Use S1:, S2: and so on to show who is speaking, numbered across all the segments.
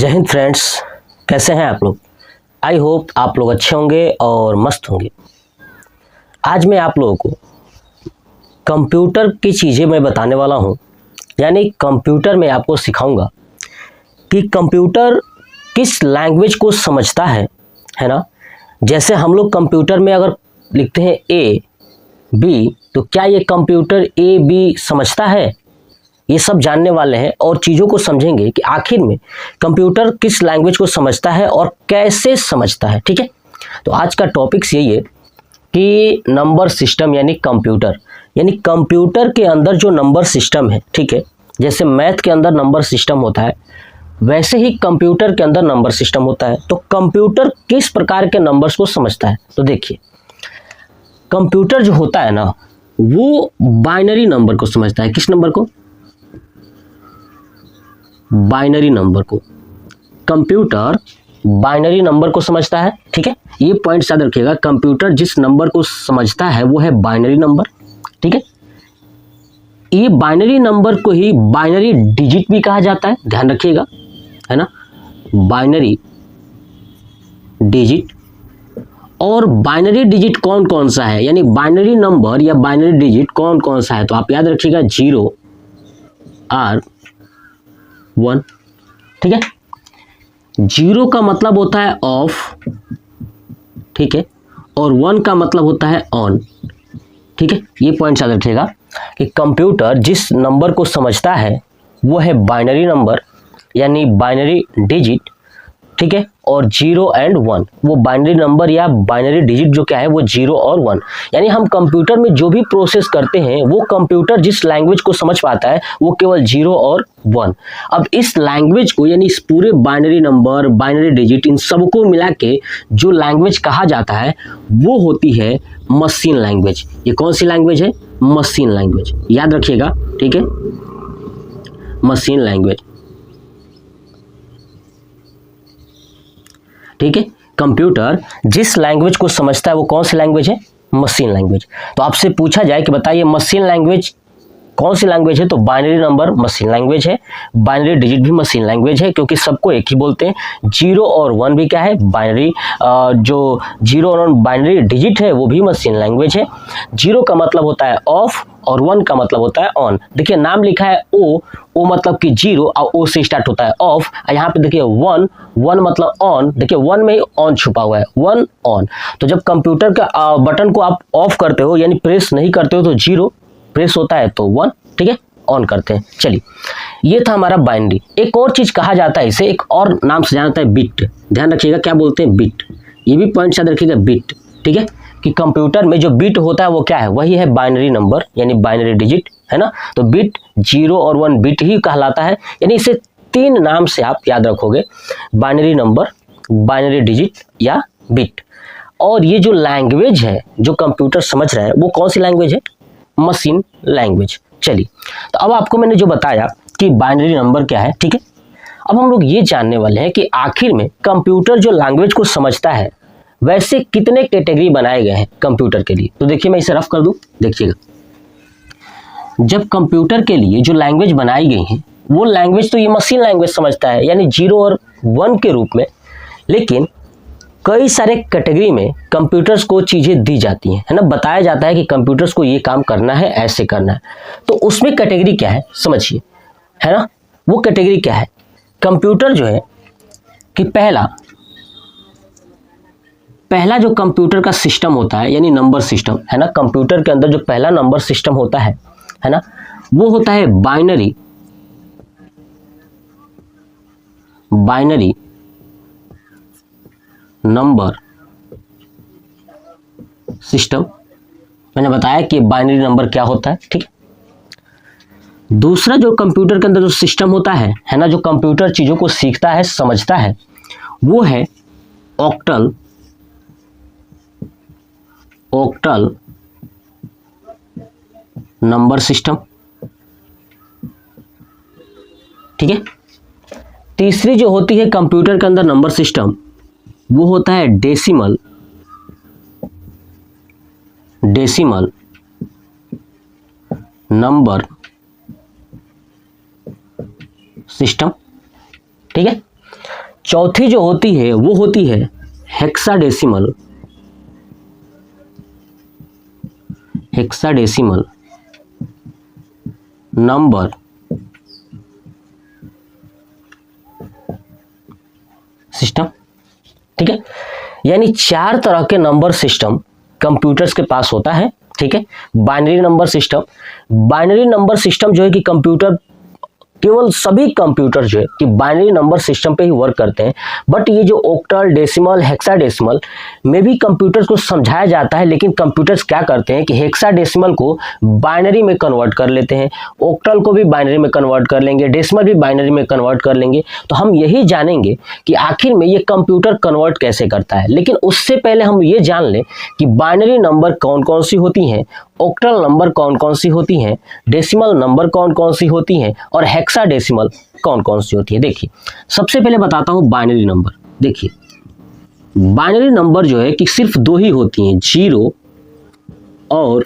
S1: जय हिंद फ्रेंड्स, कैसे हैं आप लोग। आई होप आप लोग अच्छे होंगे और मस्त होंगे। आज मैं आप लोगों को कंप्यूटर की चीज़ें मैं बताने वाला हूं, यानी कंप्यूटर में आपको सिखाऊंगा कि कंप्यूटर किस लैंग्वेज को समझता है ना। जैसे हम लोग कंप्यूटर में अगर लिखते हैं ए बी, तो क्या ये कंप्यूटर ए बी समझता है, ये सब जानने वाले हैं और चीज़ों को समझेंगे कि आखिर में कंप्यूटर किस लैंग्वेज को समझता है और कैसे समझता है। ठीक है, तो आज का टॉपिक्स यही है कि नंबर सिस्टम यानी कंप्यूटर के अंदर जो नंबर सिस्टम है, ठीक है, जैसे मैथ के अंदर नंबर सिस्टम होता है वैसे ही कंप्यूटर के अंदर नंबर सिस्टम होता है। तो कंप्यूटर किस प्रकार के नंबर्स को समझता है, तो देखिए कंप्यूटर जो होता है ना वो बाइनरी नंबर को समझता है। किस नंबर को? बाइनरी नंबर को। कंप्यूटर बाइनरी नंबर को समझता है। ठीक है, ये पॉइंट याद रखिएगा। कंप्यूटर जिस नंबर को समझता है वो है बाइनरी नंबर। ठीक है, ये बाइनरी नंबर को ही बाइनरी डिजिट भी कहा जाता है, ध्यान रखिएगा, है ना। Binary digit. और बाइनरी डिजिट कौन कौन सा है, यानी बाइनरी नंबर या बाइनरी डिजिट कौन कौन सा है, तो आप याद रखिएगा 0 और 1। ठीक है, 0 का मतलब होता है ऑफ, ठीक है, और 1 का मतलब होता है ऑन। ठीक है, ये पॉइंट याद रखिएगा कि कंप्यूटर जिस नंबर को समझता है वो है बाइनरी नंबर यानी बाइनरी डिजिट। ठीक है, और 0 और 1, वो बाइनरी नंबर या बाइनरी डिजिट जो क्या है वो 0 और 1। यानी हम कंप्यूटर में जो भी प्रोसेस करते हैं वो कंप्यूटर जिस लैंग्वेज को समझ पाता है वो केवल 0 और 1। अब इस लैंग्वेज को यानी इस पूरे binary number binary digit in सबको मिला के जो लैंग्वेज कहा जाता है वो होती है मशीन लैंग्वेज। ये कौन सी लैंग्वेज है? मशीन लैंग्वेज, याद रखिएगा। ठीक है, मशीन लैंग्वेज। ठीक है, कंप्यूटर जिस लैंग्वेज को समझता है वो कौन सी लैंग्वेज है? Machine language. तो आपसे पूछा जाए कि बताइए मशीन लैंग्वेज कौन सी लैंग्वेज है, तो बाइनरी नंबर मशीन लैंग्वेज है, बाइनरी डिजिट भी मशीन लैंग्वेज है, क्योंकि सबको एक ही बोलते हैं। 0 और 1 भी क्या है? बाइनरी। जो 0 और 1 बाइनरी डिजिट है वो भी मशीन लैंग्वेज है। 0 का मतलब होता है ऑफ और 1 का मतलब होता है ऑन। देखिए नाम लिखा है ओ मतलब कि 0 और ओ से स्टार्ट होता है ऑफ। यहाँ पे देखिए 1 मतलब ऑन। देखिए 1 में ही ऑन छुपा हुआ है, 1 ऑन। तो जब कंप्यूटर का बटन को आप ऑफ करते हो यानी प्रेस नहीं करते हो तो 0, प्रेस होता है तो 1। ठीक है, ऑन करते हैं। चलिए, ये था हमारा बाइनरी। एक और चीज कहा जाता है इसे, एक और नाम से जाना जाता है बिट। ध्यान रखिएगा क्या बोलते हैं? बिट। ये भी पॉइंट याद रखिएगा, बिट। ठीक है, कि कंप्यूटर में जो बिट होता है वो क्या है? वही है बाइनरी नंबर यानी बाइनरी डिजिट, है ना। तो बिट 0 और 1 बिट ही कहलाता है। यानी इसे 3 नाम से आप याद रखोगे, बाइनरी नंबर, बाइनरी डिजिट या बिट। और ये जो लैंग्वेज है जो कंप्यूटर समझ रहा है वो कौन सी लैंग्वेज है? Machine language. चलिए, तो अब आपको मैंने जो बताया कि बाइनरी नंबर क्या है, ठीक है, अब हम लोग ये जानने वाले हैं कि आखिर में कंप्यूटर जो लैंग्वेज को समझता है वैसे कितने कैटेगरी बनाए गए हैं कंप्यूटर के लिए। तो देखिए मैं इसे रफ कर दूं, देखिएगा। जब कंप्यूटर के लिए जो लैंग्वेज बनाई गई है वो लैंग्वेज तो ये मशीन लैंग्वेज समझता है यानी 0 और 1 के रूप में, लेकिन कई सारे कैटेगरी में कंप्यूटर्स को चीज़ें दी जाती हैं, है ना। बताया जाता है कि कंप्यूटर्स को ये काम करना है, ऐसे करना है। तो उसमें कैटेगरी क्या है समझिए, है ना। वो कैटेगरी क्या है? कंप्यूटर जो है कि पहला जो कंप्यूटर का सिस्टम होता है यानी नंबर सिस्टम, है ना। कंप्यूटर के अंदर जो पहला नंबर सिस्टम होता है ना, वो होता है बाइनरी नंबर सिस्टम। मैंने बताया कि बाइनरी नंबर क्या होता है, ठीक है। दूसरा जो कंप्यूटर के अंदर जो सिस्टम होता है ना, जो कंप्यूटर चीजों को सीखता है, समझता है, वो है ऑक्टल नंबर सिस्टम। ठीक है। तीसरी जो होती है कंप्यूटर के अंदर नंबर सिस्टम वो होता है डेसिमल नंबर सिस्टम। ठीक है, चौथी जो होती है वो होती है हेक्साडेसिमल। Hexadecimal number system. ठीक है, यानी 4 तरह के नंबर सिस्टम कंप्यूटर्स के पास होता है। ठीक है, binary number system. Binary number system जो है कि कंप्यूटर, केवल सभी कंप्यूटर जो है कि बाइनरी नंबर सिस्टम पे ही वर्क करते हैं। बट ये जो ऑक्टल, डेसिमल, हेक्साडेसिमल में भी कंप्यूटर्स को समझाया जाता है, लेकिन कंप्यूटर्स क्या करते हैं कि हेक्साडेसिमल को बाइनरी में कन्वर्ट कर लेते हैं, ऑक्टल को भी बाइनरी में कन्वर्ट कर लेंगे, डेसिमल भी बाइनरी में कन्वर्ट कर लेंगे। तो हम यही जानेंगे कि आखिर में ये कंप्यूटर कन्वर्ट कैसे करता है। लेकिन उससे पहले हम ये जान लें कि बाइनरी नंबर कौन कौन सी होती हैं, ऑक्टल नंबर कौन कौन सी होती हैं, डेसिमल नंबर कौन कौन सी होती हैं और हेक्साडेसिमल कौन कौन सी होती है। देखिए, सबसे पहले बताता हूं बाइनरी नंबर। देखिए, बाइनरी नंबर जो है कि सिर्फ 2 ही होती हैं, 0 और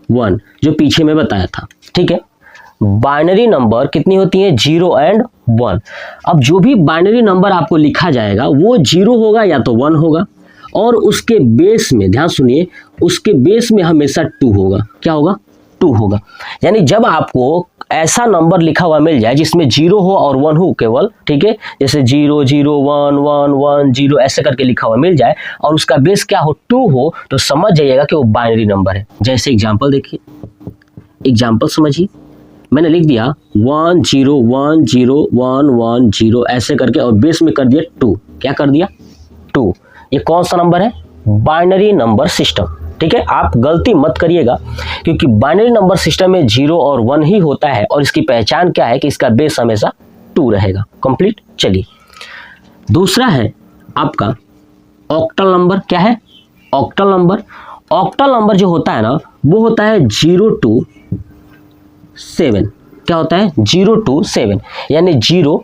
S1: 1, जो पीछे में बताया था। ठीक है, बाइनरी नंबर कितनी होती हैं? 0 एंड 1। अब जो भी बाइनरी नंबर आपको लिखा जाएगा वो 0 होगा या तो 1 होगा, और उसके बेस में, ध्यान सुनिए, उसके बेस में हमेशा 2 होगा। क्या होगा? 2 होगा। यानी जब आपको ऐसा नंबर लिखा हुआ मिल जाए जिसमें 0 हो और 1 हो केवल, ठीक है, जैसे 0 0 1 1 1 0 ऐसे करके लिखा हुआ मिल जाए और उसका बेस क्या हो? 2 हो, तो समझ जाइएगा कि वो बाइनरी नंबर है। जैसे एग्जांपल देखिए, एग्जांपल समझिए, मैंने लिख दिया 1 0 1 0 1 1 0 ऐसे करके और बेस में कर दिया 2। क्या कर दिया? 2। ये कौन सा नंबर है? Binary number system. ठीक है, आप गलती मत करिएगा, क्योंकि बाइनरी नंबर सिस्टम में 0 और 1 ही होता है और इसकी पहचान क्या है कि इसका बेस हमेशा 2 रहेगा। कंप्लीट। चलिए, दूसरा है आपका ऑक्टल नंबर। क्या है? Octal number. ऑक्टल नंबर जो होता है ना, वो होता है 0 to 7। क्या होता है? 0 to 7, यानी 0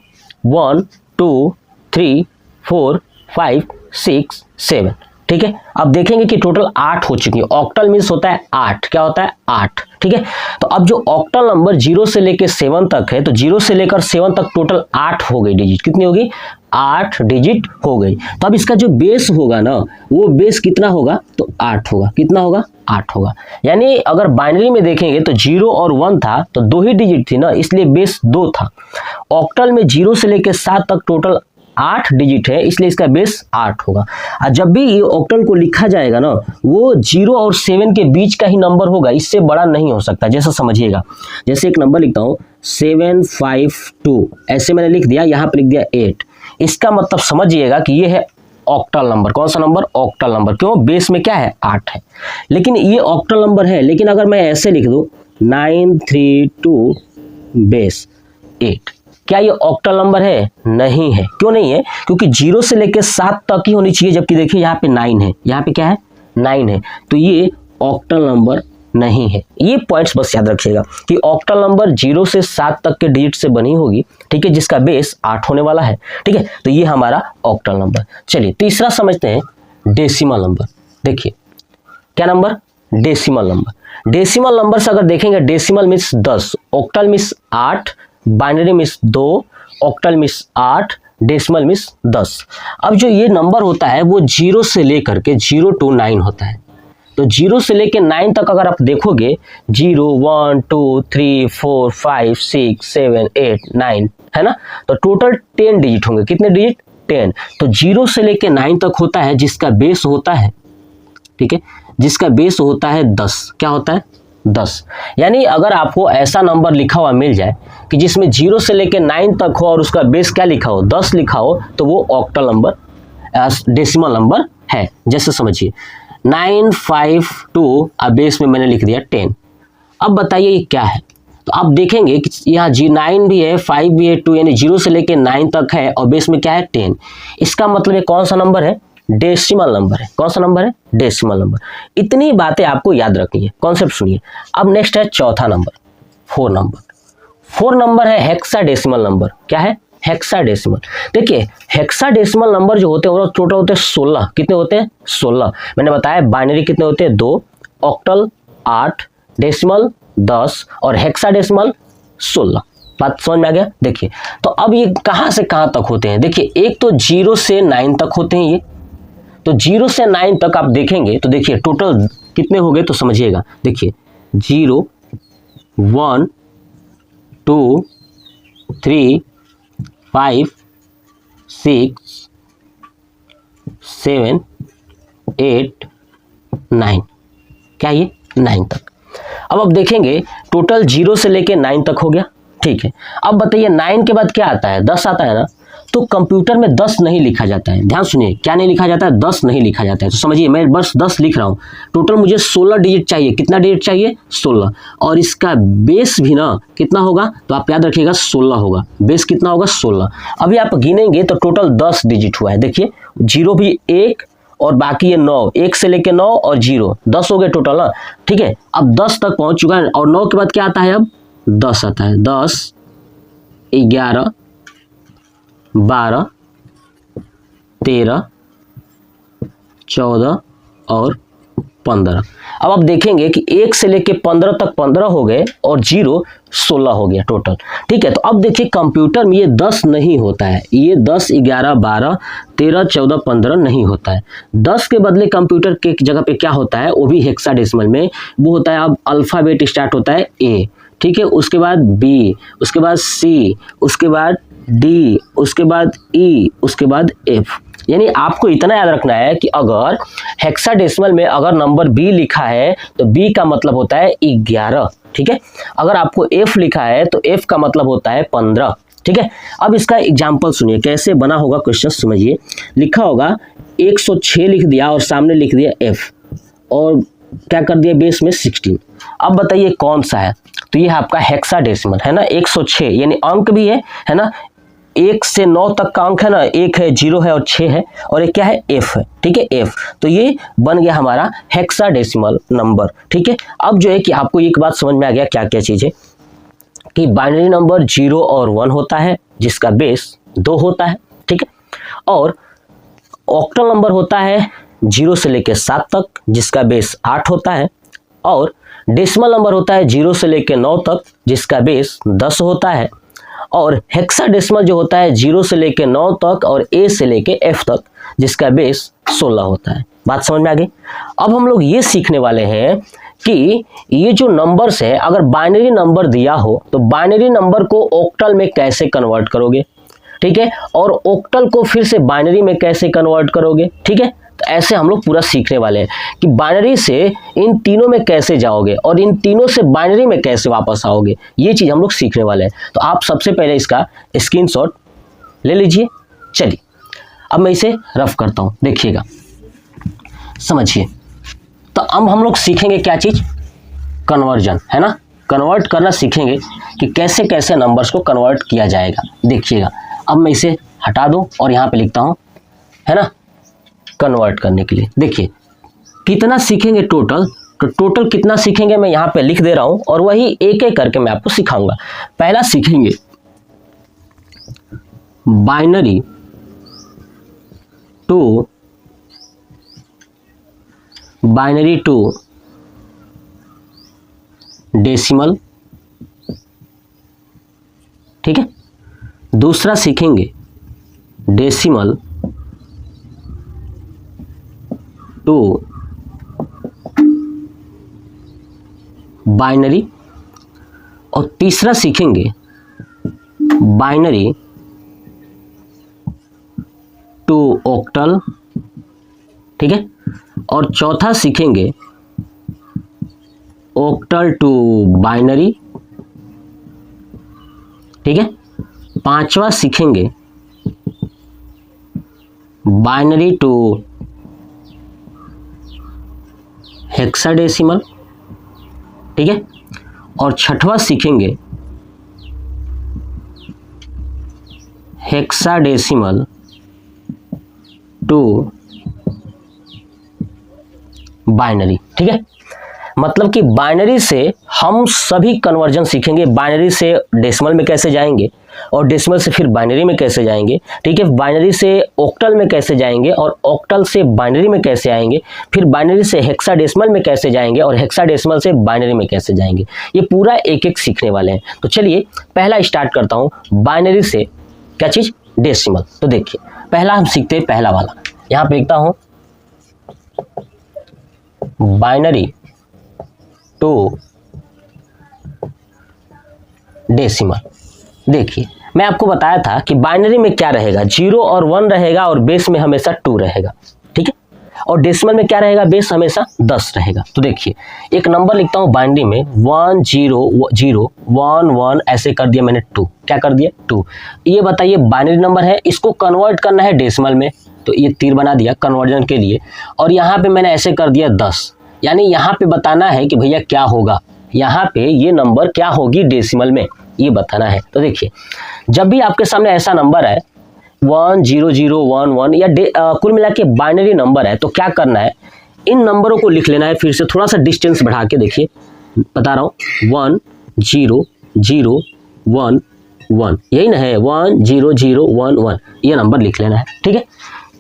S1: 1 2 3 4 5 6 7। ठीक है, अब देखेंगे कि टोटल 8 हो चुकी है। ऑक्टल मीन्स होता है 8। क्या होता है? 8। ठीक है, तो अब जो ऑक्टल नंबर 0 से लेकर 7 तक है, तो 0 से लेकर 7 तक टोटल 8 हो गई डिजिट। कितनी होगी? 8 डिजिट हो गई। तो अब इसका जो बेस होगा ना, वो बेस कितना होगा? तो 8 होगा। कितना होगा? 8 होगा। यानी अगर बाइनरी में देखेंगे तो 0 और 1 था, तो 2 ही डिजिट थी ना, इसलिए बेस 2 था। ऑक्टल में 0 से लेकर 7 तक टोटल 8 डिजिट है, इसलिए इसका बेस 8 होगा। और जब भी ये ऑक्टल को लिखा जाएगा ना, वो 0 और 7 के बीच का ही नंबर होगा, इससे बड़ा नहीं हो सकता। जैसा समझिएगा, जैसे एक नंबर लिखता हूँ 752, ऐसे मैंने लिख दिया, यहाँ पर लिख दिया 8। इसका मतलब समझिएगा कि ये है ऑक्टल नंबर। कौन सा नंबर? Octal number. क्यों? बेस में क्या है? 8 है। लेकिन ये ऑक्टल नंबर है, लेकिन अगर मैं ऐसे लिख दूँ 932 बेस 8, क्या ये ऑक्टल नंबर है? नहीं है। क्यों नहीं है? क्योंकि 0 से लेकर 7 तक ही होनी चाहिए, जबकि देखिए यहाँ पे 9 है, यहाँ पे क्या है? 9 है, तो ये ऑक्टल नंबर नहीं है। ये पॉइंट्स बस याद रखिएगा कि ऑक्टल नंबर 0 से 7 तक के डिजिट से बनी होगी, ठीक है, जिसका बेस 8 होने वाला है। ठीक है, तो ये हमारा ऑक्टल नंबर। चलिए, तीसरा समझते हैं डेसिमल नंबर। देखिए, क्या number? Decimal number. Decimal number से अगर देखेंगे, decimal means 10, octal means 8, binary means 2, octal means 8, decimal means 10। अब जो ये नंबर होता है वो 0 से लेकर के 0 to 9 होता है। तो 0 से लेकर 9 तक अगर आप देखोगे, 0 1 2 3 4 5 6 7 8 9, है ना, तो टोटल 10 डिजिट होंगे। कितने डिजिट? 10। तो 0 से लेकर 9 तक होता है जिसका बेस होता है, ठीक है, जिसका बेस होता है 10। क्या होता है? 10। यानी अगर आपको ऐसा नंबर लिखा हुआ मिल जाए कि जिसमें 0 से लेकर 9 तक हो और उसका बेस क्या लिखा हो? 10 लिखा हो, तो वो ऑक्टल नंबर, डेसिमल नंबर है। जैसे समझिए 952, अब बेस में मैंने लिख दिया 10। अब बताइए ये क्या है? तो आप देखेंगे कि यहाँ 9 भी है, 5 भी है, 2, यानी 0 से लेकर 9 तक है और बेस में क्या है? 10। इसका मतलब ये कौन सा नंबर है? डेसिमल नंबर है। कौन सा नंबर है? Decimal number. इतनी बातें आपको याद रखनी है, कॉन्सेप्ट सुनिए। अब नेक्स्ट है चौथा नंबर, 4 नंबर। 4 नंबर है हेक्साडेसिमल नंबर। क्या है? हेक्साडेसिमल। देखिए, हेक्साडेसिमल नंबर जो होते हैं वो टोटल होते हैं 16। कितने होते हैं? 16। मैंने बताया बाइनरी कितने होते हैं? 2, ऑक्टल 8, डेसिमल 10 और हेक्साडेसिमल 16। बात समझ में आ गया। देखिए तो अब ये कहाँ से कहाँ तक होते हैं, देखिए एक तो 0 से 9 तक होते हैं ये, तो 0 से 9 तक आप देखेंगे तो देखिए टोटल कितने हो गए तो समझिएगा। देखिए 0 1 2 3 5 6 7 8 9, क्या ये 9 तक। अब देखेंगे टोटल 0 से लेके 9 तक हो गया, ठीक है। अब बताइए 9 के बाद क्या आता है, 10 आता है ना, तो कंप्यूटर में 10 नहीं लिखा जाता है। ध्यान सुनिए, क्या नहीं लिखा जाता है, 10 नहीं लिखा जाता है। तो समझिए मैं बस 10 लिख रहा हूँ, टोटल मुझे 16 डिजिट चाहिए। कितना डिजिट चाहिए, 16, और इसका बेस भी ना कितना होगा, तो आप याद रखिएगा 16 होगा, बेस कितना होगा 16। अभी आप गिनेंगे तो टोटल 10 डिजिट हुआ है। देखिए 0 भी 1 और बाकी ये 9, 1 से लेके 9 और 0, 10 हो गए टोटल ना, ठीक है। अब 10 तक पहुंच चुका है, और 9 के बाद क्या आता है, अब 10 आता है। 10 11 12 13 14 और 15। अब आप देखेंगे कि 1 से लेके 15 तक 15 हो गए और 0 16 हो गया टोटल, ठीक है। तो अब देखिए कंप्यूटर में ये 10 नहीं होता है, ये 10 11 12 13 14 15 नहीं होता है। 10 के बदले कंप्यूटर के जगह पे क्या होता है, वो भी हेक्साडेसिमल में, वो होता है अब अल्फाबेट स्टार्ट होता है A, ठीक है, उसके बाद B, उसके बाद C, उसके बाद D, उसके बाद E, उसके बाद F। यानी आपको इतना याद रखना है कि अगर हेक्साडेसिमल में अगर नंबर B लिखा है तो B का मतलब होता है 11, ठीक है। अगर आपको F लिखा है तो F का मतलब होता है 15, ठीक है। अब इसका एग्जाम्पल सुनिए कैसे बना होगा क्वेश्चन, समझिए। लिखा होगा 106 लिख दिया और सामने लिख दिया F, और क्या कर दिया बेस में 16। अब बताइए कौन सा है, तो ये है आपका हेक्साडेसिमल, है ना। 106 यानी अंक भी है ना, 1 से 9 तक का अंक है ना, 1 है 0 है और 6 है, और एक क्या है F है, ठीक है F। तो ये बन गया हमारा हेक्साडेसिमल नंबर, ठीक है। अब जो है कि आपको एक बात समझ में आ गया क्या क्या चीज़ है, कि बाइनरी नंबर 0 और 1 होता है जिसका बेस 2 होता है, ठीक है। और ऑक्टल नंबर होता है 0 से लेकर 7 तक जिसका बेस 8 होता है, और डेसिमल नंबर होता है 0 से लेकर 9 तक जिसका बेस 10 होता है, और हेक्साडेसिमल जो होता है 0 से लेकर 9 तक और A से लेकर F तक जिसका बेस 16 होता है। बात समझ में आ गई। अब हम लोग ये सीखने वाले हैं कि ये जो नंबर्स है, अगर बाइनरी नंबर दिया हो तो बाइनरी नंबर को ऑक्टल में कैसे कन्वर्ट करोगे, ठीक है, और ऑक्टल को फिर से बाइनरी में कैसे कन्वर्ट करोगे, ठीक है। तो ऐसे हम लोग पूरा सीखने वाले हैं कि बाइनरी से इन तीनों में कैसे जाओगे और इन तीनों से बाइनरी में कैसे वापस आओगे, ये चीज़ हम लोग सीखने वाले हैं। तो आप सबसे पहले इसका स्क्रीनशॉट ले लीजिए। चलिए अब मैं इसे रफ करता हूँ, देखिएगा, समझिए। तो अब हम लोग सीखेंगे क्या चीज़, कन्वर्जन, है ना, कन्वर्ट करना सीखेंगे कि कैसे कैसे नंबर्स को कन्वर्ट किया जाएगा। देखिएगा अब मैं इसे हटा दूँ और यहाँ पे लिखता हूँ, है ना, कन्वर्ट करने के लिए। देखिए कितना सीखेंगे टोटल, तो टोटल कितना सीखेंगे मैं यहाँ पे लिख दे रहा हूँ, और वही एक एक करके मैं आपको सिखाऊंगा। पहला सीखेंगे बाइनरी टू डेसिमल, ठीक है। दूसरा सीखेंगे डेसिमल टू बाइनरी, और तीसरा सीखेंगे बाइनरी टू ऑक्टल, ठीक है। और चौथा सीखेंगे ऑक्टल टू बाइनरी, ठीक है। पांचवा सीखेंगे बाइनरी टू हेक्साडेसिमल, ठीक है। और छठवां सीखेंगे हेक्साडेसिमल टू बाइनरी, ठीक है। मतलब कि बाइनरी से हम सभी कन्वर्जन सीखेंगे। बाइनरी से डेसिमल में कैसे जाएंगे और डेसिमल से फिर बाइनरी में कैसे जाएंगे, ठीक है। बाइनरी से ऑक्टल में कैसे जाएंगे और ऑक्टल से बाइनरी में कैसे आएंगे, फिर बाइनरी से हेक्साडेसिमल में कैसे जाएंगे और हेक्साडेसिमल से बाइनरी में कैसे जाएंगे, ये पूरा एक एक सीखने वाले हैं। तो चलिए पहला स्टार्ट करता हूँ बाइनरी से, क्या चीज़, डेसिमल। तो देखिए पहला हम सीखते हैं, पहला वाला यहाँ पे लिखता हूँ बाइनरी टू डेसिमल। देखिए मैं आपको बताया था कि बाइनरी में क्या रहेगा, 0 और 1 रहेगा और बेस में हमेशा 2 रहेगा, ठीक है। और डेसिमल में क्या रहेगा, बेस हमेशा 10 रहेगा। तो देखिए एक नंबर लिखता हूँ बाइनरी में 1 0 0 1 1, ऐसे कर दिया मैंने 2, क्या कर दिया 2। ये बताइए बाइनरी नंबर है, इसको कन्वर्ट करना है डेसिमल में, तो ये तीर बना दिया कन्वर्जन के लिए। और यहाँ पे मैंने ऐसे कर दिया 10, यानी यहाँ पे बताना है कि भैया क्या होगा, यहाँ पे ये नंबर क्या होगी डेसिमल में, ये बताना है। तो देखिए जब भी आपके सामने ऐसा नंबर है 1 0 0 1 1 या कुल मिला के बाइनरी नंबर है, तो क्या करना है, इन नंबरों को लिख लेना है। फिर से थोड़ा सा डिस्टेंस बढ़ा के देखिए, बता रहा हूँ 1 0 0 1 1, यही ना है 1 0 0 1 1, ये नंबर लिख लेना है, ठीक है।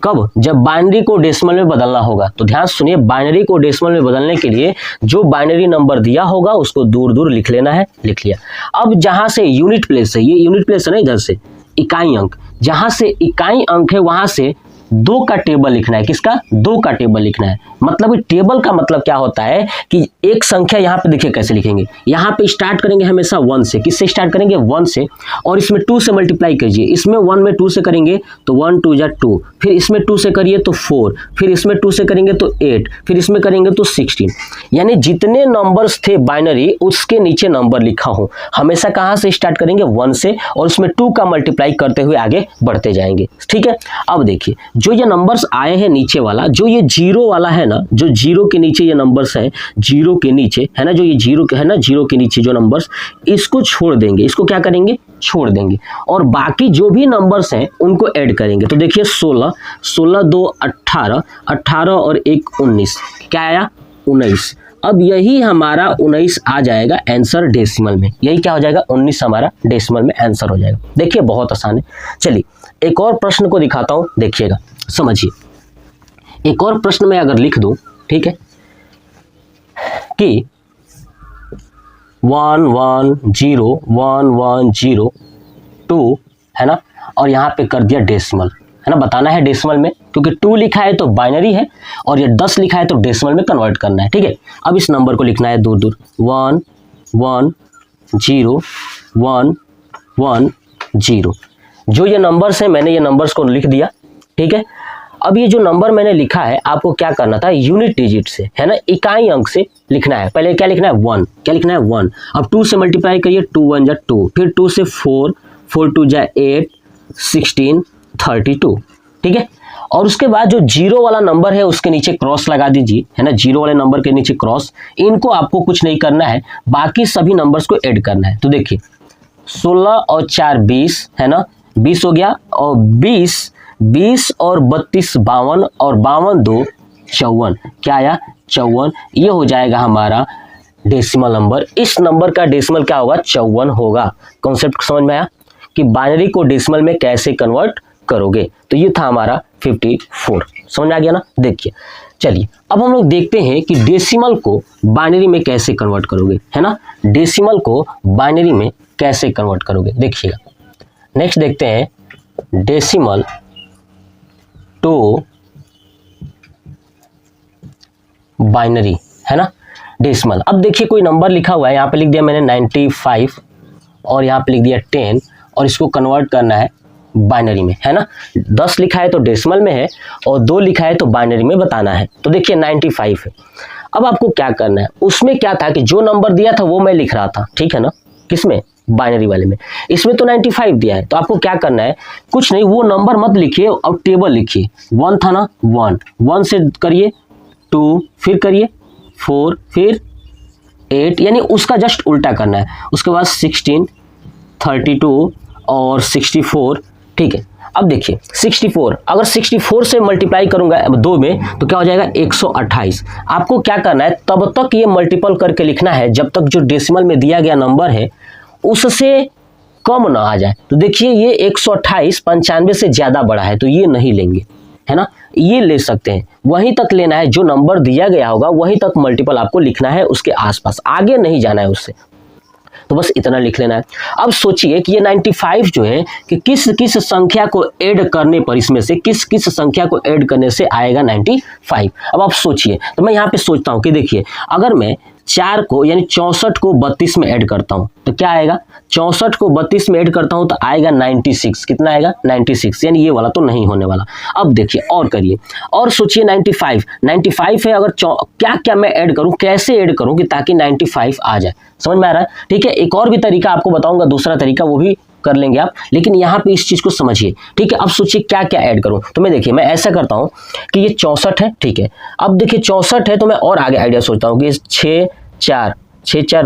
S1: कब, जब बाइनरी को डेसिमल में बदलना होगा। तो ध्यान सुनिए, बाइनरी को डेसिमल में बदलने के लिए जो बाइनरी नंबर दिया होगा उसको दूर दूर लिख लेना है, लिख लिया। अब जहां से यूनिट प्लेस है, ये यूनिट प्लेस है ना, इधर से इकाई अंक, जहां से इकाई अंक है वहां से 2 का टेबल लिखना है। किसका, 2 का टेबल लिखना है। मतलब टेबल का मतलब क्या होता है कि एक संख्या यहाँ पे देखिए कैसे लिखेंगे, यहाँ पे स्टार्ट करेंगे हमेशा 1 से। किससे स्टार्ट करेंगे, 1 से, और इसमें 2 से मल्टीप्लाई कीजिए। इसमें 1 में 2 से करेंगे तो 1 2 जा 2, फिर इसमें 2 से करिए तो 4, फिर इसमें 2 से करेंगे तो 8, फिर इसमें करेंगे तो 16। यानी जितने नंबर्स थे बाइनरी उसके नीचे नंबर लिखा हो। हमेशा कहाँ से स्टार्ट करेंगे, 1 से, और उसमें 2 का मल्टीप्लाई करते हुए आगे बढ़ते जाएंगे, ठीक है। अब देखिए जो ये नंबर्स आए हैं नीचे वाला, जो ये 0 वाला है ना, जो 0 के नीचे ये नंबर्स है, 0 के नीचे है ना, जो ये 0 है ना, 0 के नीचे जो नंबर्स, इसको छोड़ देंगे। इसको क्या करेंगे, छोड़ देंगे, और बाकी जो भी नंबर्स हैं उनको ऐड करेंगे। तो देखिए 16 16 2 18, 18 और 1 19, क्या आया 19। अब यही हमारा 19 आ जाएगा आंसर डेसिमल में। यही क्या हो जाएगा, 19 हमारा डेसिमल में आंसर हो जाएगा। देखिए बहुत आसान है। चलिए एक और प्रश्न को दिखाता हूं, देखिएगा, समझिए। एक और प्रश्न में अगर लिख दूं, ठीक है, कि 1 1 0 1 1 0 2 है ना, और यहाँ पे कर दिया डेसिमल, है ना। बताना है डेसिमल में, क्योंकि 2 लिखा है तो बाइनरी है और ये 10 लिखा है तो डेसिमल में कन्वर्ट करना है, ठीक है। अब इस नंबर को लिखना है दूर दूर, 1 1 0 1 1 0। जो ये नंबर्स हैं मैंने ये नंबर्स को लिख दिया, ठीक है। अब ये जो नंबर मैंने लिखा है आपको क्या करना था, यूनिट डिजिट से, है ना, इकाई अंक से लिखना है। पहले क्या लिखना है, 1, क्या लिखना है 1। अब 2 से मल्टीप्लाई करिए, 2 1 जा 2, फिर 2 से 4 4 2 जा 8 16 32, ठीक है। और उसके बाद जो 0 वाला नंबर है उसके नीचे क्रॉस लगा दीजिए, है ना, 0 वाले नंबर के नीचे क्रॉस। इनको आपको कुछ नहीं करना है, बाकी सभी नंबर्स को ऐड करना है। तो देखिए 16 और 4 20, है ना, 20 हो गया, और 20 और 32 52, और 52 2 54, क्या आया 54। ये हो जाएगा हमारा डेसिमल नंबर। इस नंबर का डेसिमल क्या होगा, 54 होगा। कॉन्सेप्ट समझ में आया कि बाइनरी को डेसिमल में कैसे कन्वर्ट करोगे। तो ये था हमारा 54, समझ में आ गया ना। देखिए चलिए अब हम लोग देखते हैं कि डेसिमल को बाइनरी में कैसे कन्वर्ट करोगे, है ना। डेसिमल को बाइनरी में कैसे कन्वर्ट करोगे, देखिएगा। नेक्स्ट देखते हैं डेसिमल टू बाइनरी, है ना, डेसिमल। अब देखिए कोई नंबर लिखा हुआ है, यहाँ पे लिख दिया मैंने 95 और यहाँ पे लिख दिया 10, और इसको कन्वर्ट करना है बाइनरी में, है ना। 10 लिखा है तो डेसिमल में है और 2 लिखा है तो बाइनरी में बताना है। तो देखिए 95 है। अब आपको क्या करना है, उसमें क्या था कि जो नंबर दिया था वो मैं लिख रहा था, ठीक है ना, किसमें, बाइनरी वाले में। इसमें तो 95 दिया है, तो आपको क्या करना है, कुछ नहीं, वो नंबर मत लिखिए और टेबल लिखिए। 1 था ना, 1 से करिए 2, फिर करिए 4, फिर 8, यानी उसका जस्ट उल्टा करना है। उसके बाद 16 32 और 64, ठीक है। अब देखिए 64, अगर 64 से मल्टीप्लाई करूंगा 2 में तो क्या हो जाएगा 128। आपको क्या करना है, तब तक ये मल्टीपल करके लिखना है जब तक जो डेसिमल में दिया गया नंबर है उससे कम ना आ जाए। तो देखिए ये 128 95 से ज़्यादा बड़ा है तो ये नहीं लेंगे, है ना, ये ले सकते हैं, वहीं तक लेना है, जो नंबर दिया गया होगा वहीं तक मल्टीपल आपको लिखना है, उसके आसपास आगे नहीं जाना है उससे। तो बस इतना लिख लेना है। अब सोचिए कि ये 95 जो है कि किस किस संख्या को ऐड करने पर, इसमें से किस किस संख्या को ऐड करने से आएगा 95। अब आप सोचिए, तो मैं यहाँ पे सोचता हूँ कि देखिए अगर मैं 4 को यानी 64 को 32 में ऐड करता हूँ तो क्या आएगा, 64 को 32 में ऐड करता हूँ तो आएगा 96। कितना आएगा 96, यानी ये वाला तो नहीं होने वाला। अब देखिए और करिए और सोचिए 95 है, अगर क्या क्या मैं ऐड करूँ, कैसे ऐड करूँ कि ताकि 95 आ जाए, समझ में आ रहा है। ठीक है, एक और भी तरीका आपको बताऊंगा, दूसरा तरीका, वो भी कर लेंगे आप, लेकिन यहाँ पे इस चीज को समझिए। ठीक है, अब सोचिए क्या क्या ऐड करूं, तो मैं देखिए मैं ऐसा करता हूं कि ये 64 है, ठीक है, अब देखिए 64 है तो मैं और आगे आइडिया सोचता हूं कि 6 4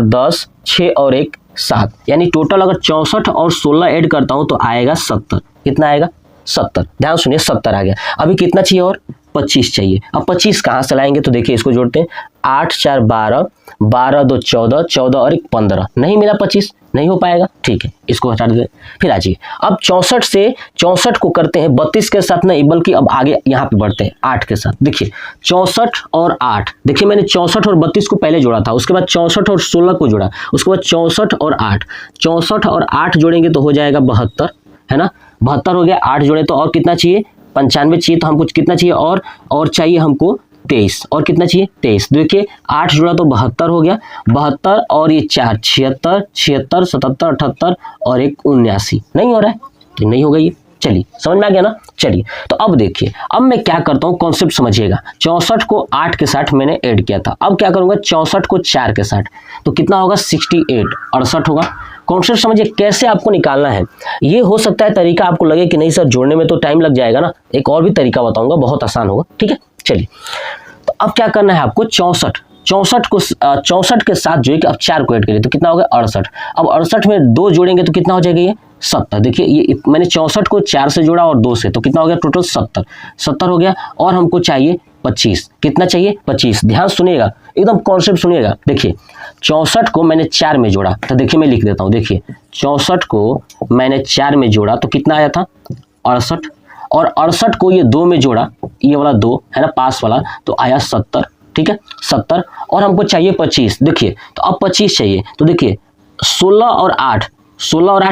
S1: 10, 6 और 1 7, यानी टोटल अगर 64 और 16 ऐड करता हूं तो आएगा 70। कितना आएगा 70, ध्यान सुनिए 70 आ गया। अभी कितना चाहिए और 25 चाहिए। अब 25 कहाँ से लाएंगे, तो देखिए इसको जोड़ते हैं, 8 4 12, 12 2 14, 14 और 1 15, नहीं मिला 25, नहीं हो पाएगा। ठीक है, इसको हटा देते, फिर आ जाइए। अब 64 से 64 को करते हैं 32 के साथ नहीं, बल्कि अब आगे यहाँ पे बढ़ते हैं 8 के साथ। देखिए 64 और 8, देखिए मैंने 64 और 32 को पहले जोड़ा था, उसके बाद 64 और 16 को जोड़ा, उसके बाद 64 और 8, 64 और 8 जोड़ेंगे तो हो जाएगा 72, है ना, 72 हो गया। 8 जोड़े तो और कितना चाहिए, 95 चाहिए, तो हमको कितना चाहिए और चाहिए हमको 23, और कितना चाहिए 23। देखिए 8 जोड़ा तो 72 हो गया, 72 और ये 4 76, 76 77 78 और 1 79, नहीं हो रहा है तो नहीं होगा ये। चलिए समझ में आ गया ना। चलिए तो अब देखिए, अब मैं क्या करता हूँ, कॉन्सेप्ट समझिएगा। 64 को 8 के साथ मैंने ऐड किया था, अब क्या करूंगा 64 को 4 के साथ, तो कितना होगा 68 68 होगा। कॉन्सेप्ट समझिए कैसे आपको निकालना है। ये हो सकता है तरीका आपको लगे कि नहीं सर जोड़ने में तो टाइम लग जाएगा ना, एक और भी तरीका बताऊंगा, बहुत आसान होगा। ठीक है, चलिए तो अब क्या करना है आपको, 64 के साथ जो है कि अब 4 को ऐड करिए तो कितना होगा 68। अब 68 में 2 जोड़ेंगे तो कितना हो जाएगा ये 70। देखिए ये मैंने 64 को 4 से जोड़ा और 2 से, तो कितना हो गया टोटल 70 हो गया। और हमको चाहिए 25, कितना चाहिए 25। ध्यान सुनिएगा, एकदम कॉन्सेप्ट सुनिएगा। देखिए 64 को मैंने 4 में जोड़ा, तो देखिए मैं लिख देता हूँ। देखिए 64 को मैंने 4 में जोड़ा तो कितना आया था 68, और 68 को ये 2 में जोड़ा, ये वाला 2 है ना पास वाला, तो आया 70। ठीक है 70, और हमको चाहिए 25। देखिए तो अब 25 चाहिए, तो देखिए 16 और 8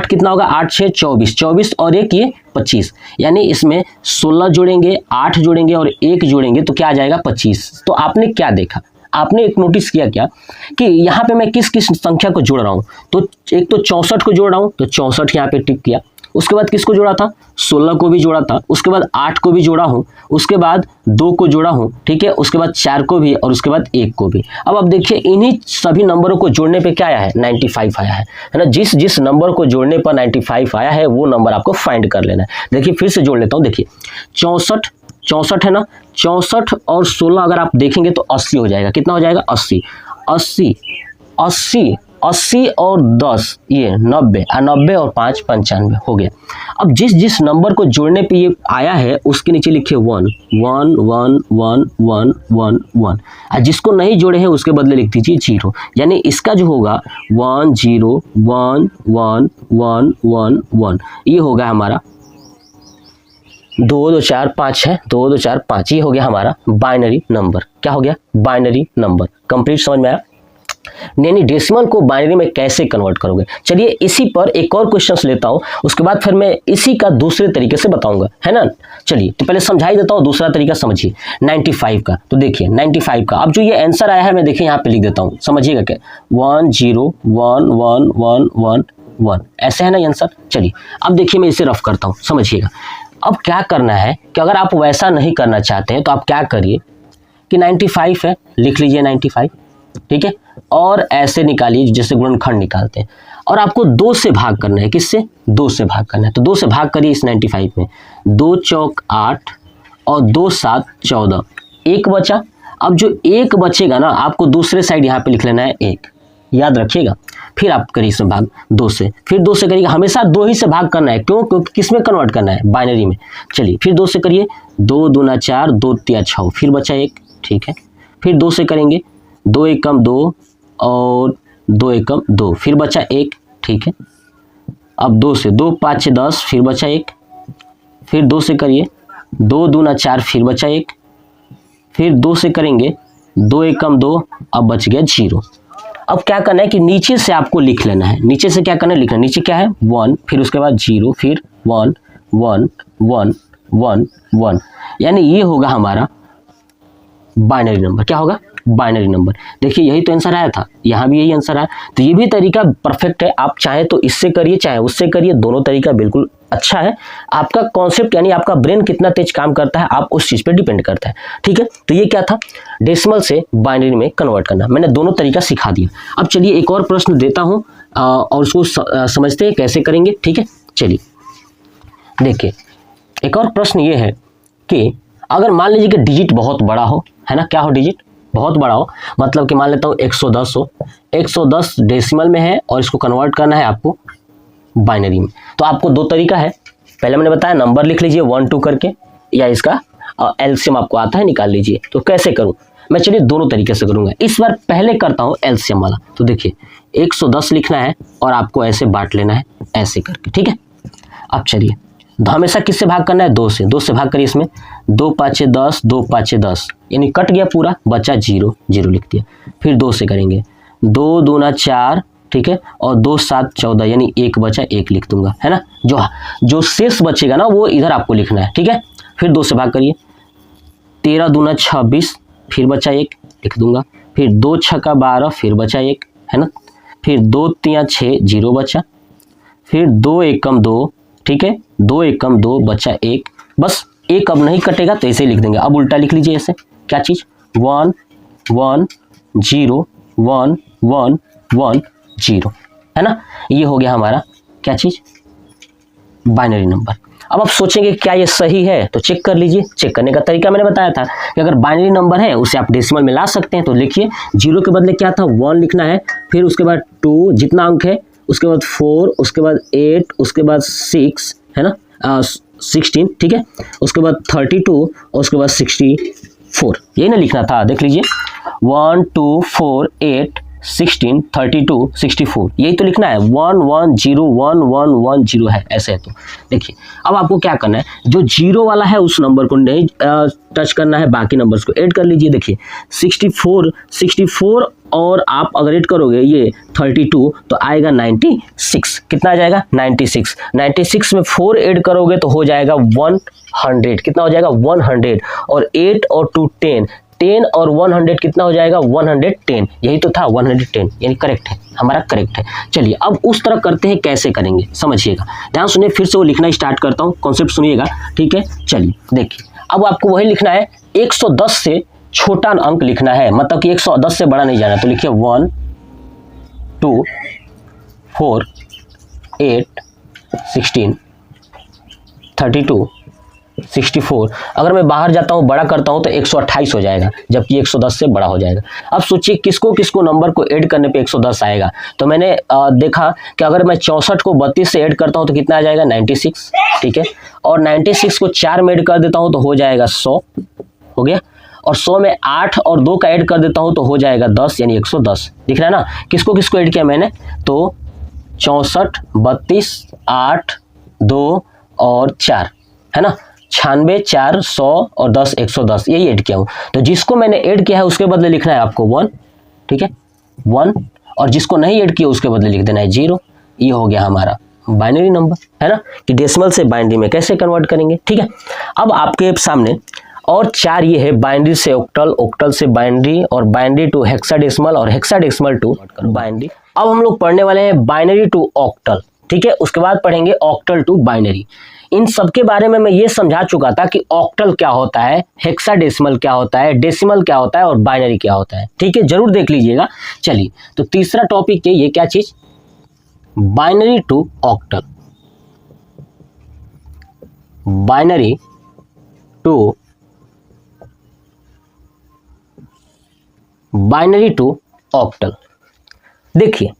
S1: कितना होगा, 8 6 24, 24 और 1 ये 25, यानी इसमें 16 जोड़ेंगे, 8 जोड़ेंगे और 1 जोड़ेंगे तो क्या आ जाएगा 25। तो आपने क्या देखा, आपने एक नोटिस किया क्या कि यहाँ पे मैं किस किस संख्या को जोड़ रहा हूँ, तो एक तो 64 को जोड़ रहा हूँ तो 64 यहाँ पे टिक किया, उसके बाद किसको जोड़ा था 16 को भी जोड़ा था, उसके बाद 8 को भी जोड़ा हूँ, उसके बाद 2 को जोड़ा हूँ, ठीक है, उसके बाद 4 को भी और उसके बाद 1 को भी। अब देखिए इन्हीं सभी नंबरों को जोड़ने पे क्या आया है 95 आया है ना। जिस जिस नंबर को जोड़ने पर 95 आया है वो नंबर आपको फाइंड कर लेना है। देखिए फिर से जोड़ लेता हूँ, देखिए 64 है ना, 64 और 16 अगर आप देखेंगे तो 80 हो जाएगा। कितना हो जाएगा 80 और 10 ये 90, 90 और 5 95 हो गया। अब जिस जिस नंबर को जोड़ने पे ये आया है उसके नीचे लिखिए 1 1 1 1 1 1 1, और जिसको नहीं जोड़े हैं उसके बदले लिख दीजिए 0, यानी इसका जो होगा 1 0 1 1 1 1 1, ये होगा हमारा 2 2 4 5 है, 2 2 4 5, ये हो गया हमारा बाइनरी नंबर। क्या हो गया बाइनरी नंबर। कंप्लीट समझ में आया। यानी डेसिमल को बाइनरी में कैसे कन्वर्ट करोगे। चलिए इसी पर एक और क्वेश्चन लेता हूं, उसके बाद फिर मैं इसी का दूसरे तरीके से बताऊंगा, है ना। चलिए तो पहले समझा ही देता हूं, दूसरा तरीका समझिए 95 का। तो देखिए 95 का अब जो ये आंसर आया है मैं देखिए यहाँ पे लिख देता हूँ, समझिएगा क्या 1 0 1 1 1 1 1, ऐसे है ना आंसर। चलिए अब देखिए मैं इसे रफ करता हूँ, समझिएगा। अब क्या करना है कि अगर आप वैसा नहीं करना चाहते हैं तो आप क्या करिए कि 95 है, लिख लीजिए 95, ठीक है, और ऐसे निकालिए जैसे गुणनखंड निकालते हैं, और आपको 2 से भाग करना है। किससे 2 से भाग करना है, तो 2 से भाग करिए इस 95 में। 2 चौक 8 और 2 7 14, 1 बचा। अब जो 1 बचेगा ना आपको दूसरे साइड यहाँ पे लिख लेना है 1, याद रखिएगा। फिर आप करिए इसमें भाग 2 से, फिर 2 से करिए, हमेशा 2 ही से भाग करना है, क्यों? क्योंकि किस में कन्वर्ट करना है? बाइनरी में। चलिए फिर 2 से करिए, 2 दूना 4, 2 तिया 6, फिर बचा 1, ठीक है। फिर 2 से करेंगे, 2 एकम 2 और 2 एकम 2, फिर बचा 1, ठीक है। अब 2 से 2 5 10, फिर बचा 1, फिर 2 से करिए, 2 दूना 4, फिर बचा 1, फिर 2 से करेंगे, 2 एकम 2, अब बच गया 0। अब क्या करना है कि नीचे से आपको लिख लेना है, नीचे से क्या करना है? लिखना है। नीचे क्या है? 1, फिर उसके बाद 0, फिर 1 1 1 1 1, यानी ये होगा हमारा बाइनरी नंबर। क्या होगा? Binary number. देखिए यही तो आंसर आया था, यहाँ भी यही आंसर आया। तो ये भी तरीका परफेक्ट है, आप चाहे तो इससे करिए चाहे उससे करिए, दोनों तरीका बिल्कुल अच्छा है। आपका कॉन्सेप्ट यानी आपका ब्रेन कितना तेज काम करता है, आप उस चीज़ पे डिपेंड करता है, ठीक है। तो ये क्या था? डेसिमल से बाइनरी में कन्वर्ट करना। मैंने दोनों तरीका सिखा दिया। अब चलिए एक और प्रश्न देता हूँ और उसको समझते हैं कैसे करेंगे, ठीक है। चलिए देखिए, एक और प्रश्न ये है कि अगर मान लीजिए कि डिजिट बहुत बड़ा हो, है ना, क्या हो? डिजिट बहुत बड़ा हो, मतलब कि मान लेता हूँ 110 हो, 110 डेसिमल में है और इसको कन्वर्ट करना है आपको बाइनरी में। तो आपको 2 तरीका है। पहले मैंने बताया नंबर लिख लीजिए 1 2 करके, या इसका एलसीएम आपको आता है, निकाल लीजिए। तो कैसे करूं मैं? चलिए दोनों तरीके से करूंगा। इस बार पहले करता हूं एलसीएम वाला। तो देखिए 110 लिखना है और आपको ऐसे बांट लेना है, ऐसे करके, ठीक है। अब चलिए हमेशा किससे भाग करना है? 2 से। 2 से भाग करिए इसमें, 2 5 10, 2 5 10, यानी कट गया पूरा, बचा 0 0 लिख दिया। फिर 2 से करेंगे, 2 दूना 4, ठीक है, और 2 7 14, यानी 1 बचा, 1 लिख दूंगा, है ना। जो शेष बचेगा ना वो इधर आपको लिखना है, ठीक है। फिर 2 से भाग करिए, 13 दूना 26, फिर बचा 1 लिख दूंगा। फिर 2 छक्का 12, फिर बचा 1, है ना। फिर 2 तिया 6, 0 बचा। फिर 2 एकम 2, ठीक है, 2 एकम 2, बचा 1। बस 1 अब नहीं कटेगा तो ऐसे ही लिख देंगे। अब उल्टा लिख लीजिए ऐसे, क्या चीज़? 1 1 0 1 1 1 0, है ना। ये हो गया हमारा क्या चीज़? Binary number. अब आप सोचेंगे क्या ये सही है? तो चेक कर लीजिए। चेक करने का तरीका मैंने बताया था कि अगर बाइनरी नंबर है उसे आप डेसिमल में ला सकते हैं। तो लिखिए 0 के बदले क्या था? 1 लिखना है, फिर उसके बाद 2 जितना अंक है, उसके बाद 4, उसके बाद 8, उसके बाद 6, है ना, 16, ठीक है, उसके बाद 32 और उसके बाद 64, यही ना लिखना था। देख लीजिए 1 2 4 8 16 32 64, यही तो लिखना है। 1 1 0 1 1 1 0 है, ऐसे है। तो देखिए अब आपको क्या करना है, जो 0 वाला है उस नंबर को नहीं टच करना है, बाकी नंबर्स को ऐड कर लीजिए। देखिए 64 और आप अगर ऐड करोगे ये 32 तो आएगा 96। कितना आ जाएगा? 96। 96 में 4 ऐड करोगे तो हो जाएगा 100। कितना हो जाएगा? 100। और 8 और 2 10, 10 और 100 कितना हो जाएगा? 110। यही तो था 110, यानी करेक्ट है, हमारा करेक्ट है। चलिए अब उस तरह करते हैं, कैसे करेंगे समझिएगा, ध्यान सुनिए। फिर से वो लिखना स्टार्ट करता हूँ, कॉन्सेप्ट सुनिएगा, ठीक है। चलिए देखिए अब आपको वही लिखना है, 110 से छोटा अंक लिखना है, मतलब कि 110 से बड़ा नहीं जाना। तो लिखिए 1 2 4 8 16 32 64। अगर मैं बाहर जाता हूँ बड़ा करता हूँ तो 128 हो जाएगा, जबकि 110 से बड़ा हो जाएगा। अब सोचिए किसको किसको नंबर को ऐड करने पे 110 आएगा। तो मैंने देखा कि अगर मैं 64 को 32 से ऐड करता हूँ तो कितना आ जाएगा? 96, ठीक है। और 96 को 4 में ऐड कर देता हूँ तो हो जाएगा 100, हो गया। और 100 में 8 और 2 का ऐड कर देता हूँ तो हो जाएगा 10, यानी 110। दिख रहा है ना किसको किसको ऐड किया मैंने? तो 64 32 8 2 और 4, है ना, 96 4 100 और 10 110, यही ऐड किया हूँ। तो जिसको मैंने ऐड किया है उसके बदले लिखना है आपको 1, ठीक है, 1। और जिसको नहीं ऐड किया उसके बदले लिख देना है 0। ये हो गया हमारा बाइनरी नंबर, है ना, कि डेसिमल से बाइनरी में कैसे कन्वर्ट करेंगे, ठीक है। अब आपके सामने और 4 ये है, बाइनरी से ऑक्टल, ऑक्टल से बाइनरी, और बाइनरी टू हेक्साडेसिमल, और हेक्साडेसिमल टू बाइनरी। अब हम लोग पढ़ने वाले हैं बाइनरी टू ऑक्टल, ठीक है। उसके बाद पढ़ेंगे ऑक्टल टू बाइनरी। इन सब के बारे में मैं ये समझा चुका था कि ऑक्टल क्या होता है, हेक्साडेसिमल क्या होता है, डेसिमल क्या होता है और बाइनरी क्या होता है, ठीक है, जरूर देख लीजिएगा। चलिए तो तीसरा टॉपिक है ये, क्या चीज? Binary to octal. Binary to octal. देखिए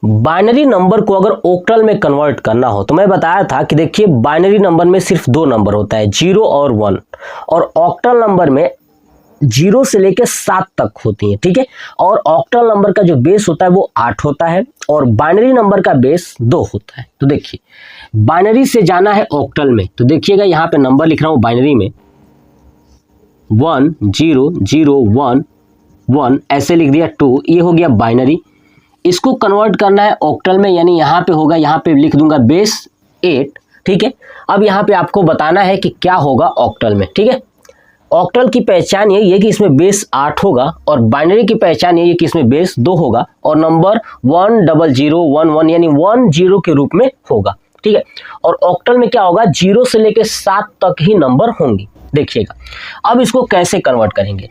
S1: बाइनरी नंबर को अगर ऑक्टल में कन्वर्ट करना हो तो मैं बताया था कि देखिए बाइनरी नंबर में सिर्फ 2 नंबर होता है, 0 और 1, और ऑक्टल नंबर में 0 से लेकर 7 तक होती है, ठीक है। और ऑक्टल नंबर का जो बेस होता है वो 8 होता है और बाइनरी नंबर का बेस 2 होता है। तो देखिए बाइनरी से जाना है ऑक्टल में, तो देखिएगा यहाँ पे नंबर लिख रहा हूँ बाइनरी में 1 0 0 1 1 ऐसे लिख दिया 2, ये हो गया बाइनरी। इसको कन्वर्ट करना है ऑक्टल में, यानी यहाँ पे होगा, यहाँ पे लिख दूंगा बेस 8, ठीक है। अब यहाँ पे आपको बताना है कि क्या होगा ऑक्टल में, ठीक है। ऑक्टल की पहचान यही है कि इसमें बेस 8 होगा और बाइनरी की पहचान यही है कि इसमें बेस 2 होगा और नंबर 1 0 0 1 1 यानी 1 0 के रूप में होगा, ठीक है। और ऑक्टल में क्या होगा, 0 से लेकर 7 तक ही नंबर होंगे। देखिएगा अब इसको कैसे कन्वर्ट करेंगे।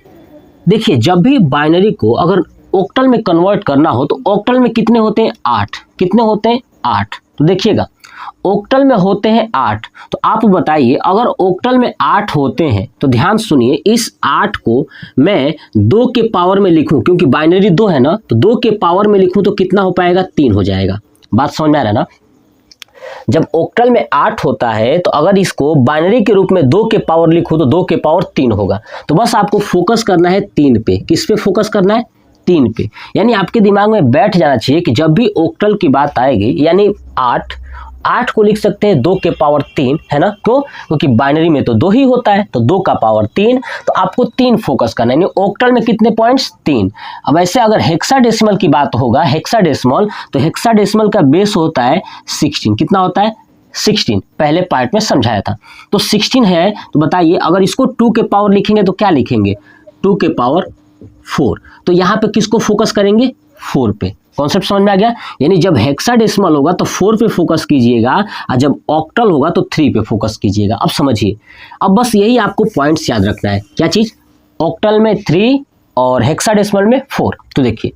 S1: देखिए जब भी बाइनरी को अगर ऑक्टल में कन्वर्ट करना हो तो ऑक्टल में कितने होते हैं, 8। कितने होते हैं, 8। तो देखिएगा ऑक्टल में होते हैं 8, तो आप बताइए अगर ऑक्टल में 8 होते हैं तो ध्यान सुनिए, इस 8 को मैं 2 के पावर में लिखूं, क्योंकि बाइनरी 2 है ना, तो 2 के पावर में लिखूं तो कितना हो पाएगा, 3 हो जाएगा। बात समझ में आ रहा है ना। जब ऑक्टल में 8 होता है तो अगर इसको बाइनरी के रूप में 2 के पावर लिखूं तो 2 के पावर 3 होगा। तो बस आपको फोकस करना है 3 पे। किस पे फोकस करना है, 3 पे। यानी आपके दिमाग में बैठ जाना चाहिए कि जब भी ऑक्टल की बात आएगी यानी 8 को लिख सकते हैं 2 के पावर 3, है ना, क्योंकि बाइनरी में तो 2 ही होता है, तो 2 का पावर 3, तो आपको 3 फोकस करना है। यानी ऑक्टल में कितने पॉइंट्स, 3। अब ऐसे अगर हेक्साडेसिमल की बात होगा, हेक्साडेसिमल, तो हेक्साडेसिमल का बेस होता है 16। कितना होता है, 16। पहले पार्ट में समझाया था। तो 16 है, तो बताइए अगर इसको 2 के पावर लिखेंगे तो क्या लिखेंगे, 2 के पावर 4। तो यहाँ पे किसको फोकस करेंगे, 4 पे। कॉन्सेप्ट समझ में आ गया। यानी जब हेक्साडेसिमल होगा तो 4 पे फोकस कीजिएगा और जब ऑक्टल होगा तो 3 पे फोकस कीजिएगा। अब समझिए, अब बस यही आपको पॉइंट्स याद रखना है। क्या चीज, ऑक्टल में 3 और हेक्साडेसिमल में 4। तो देखिए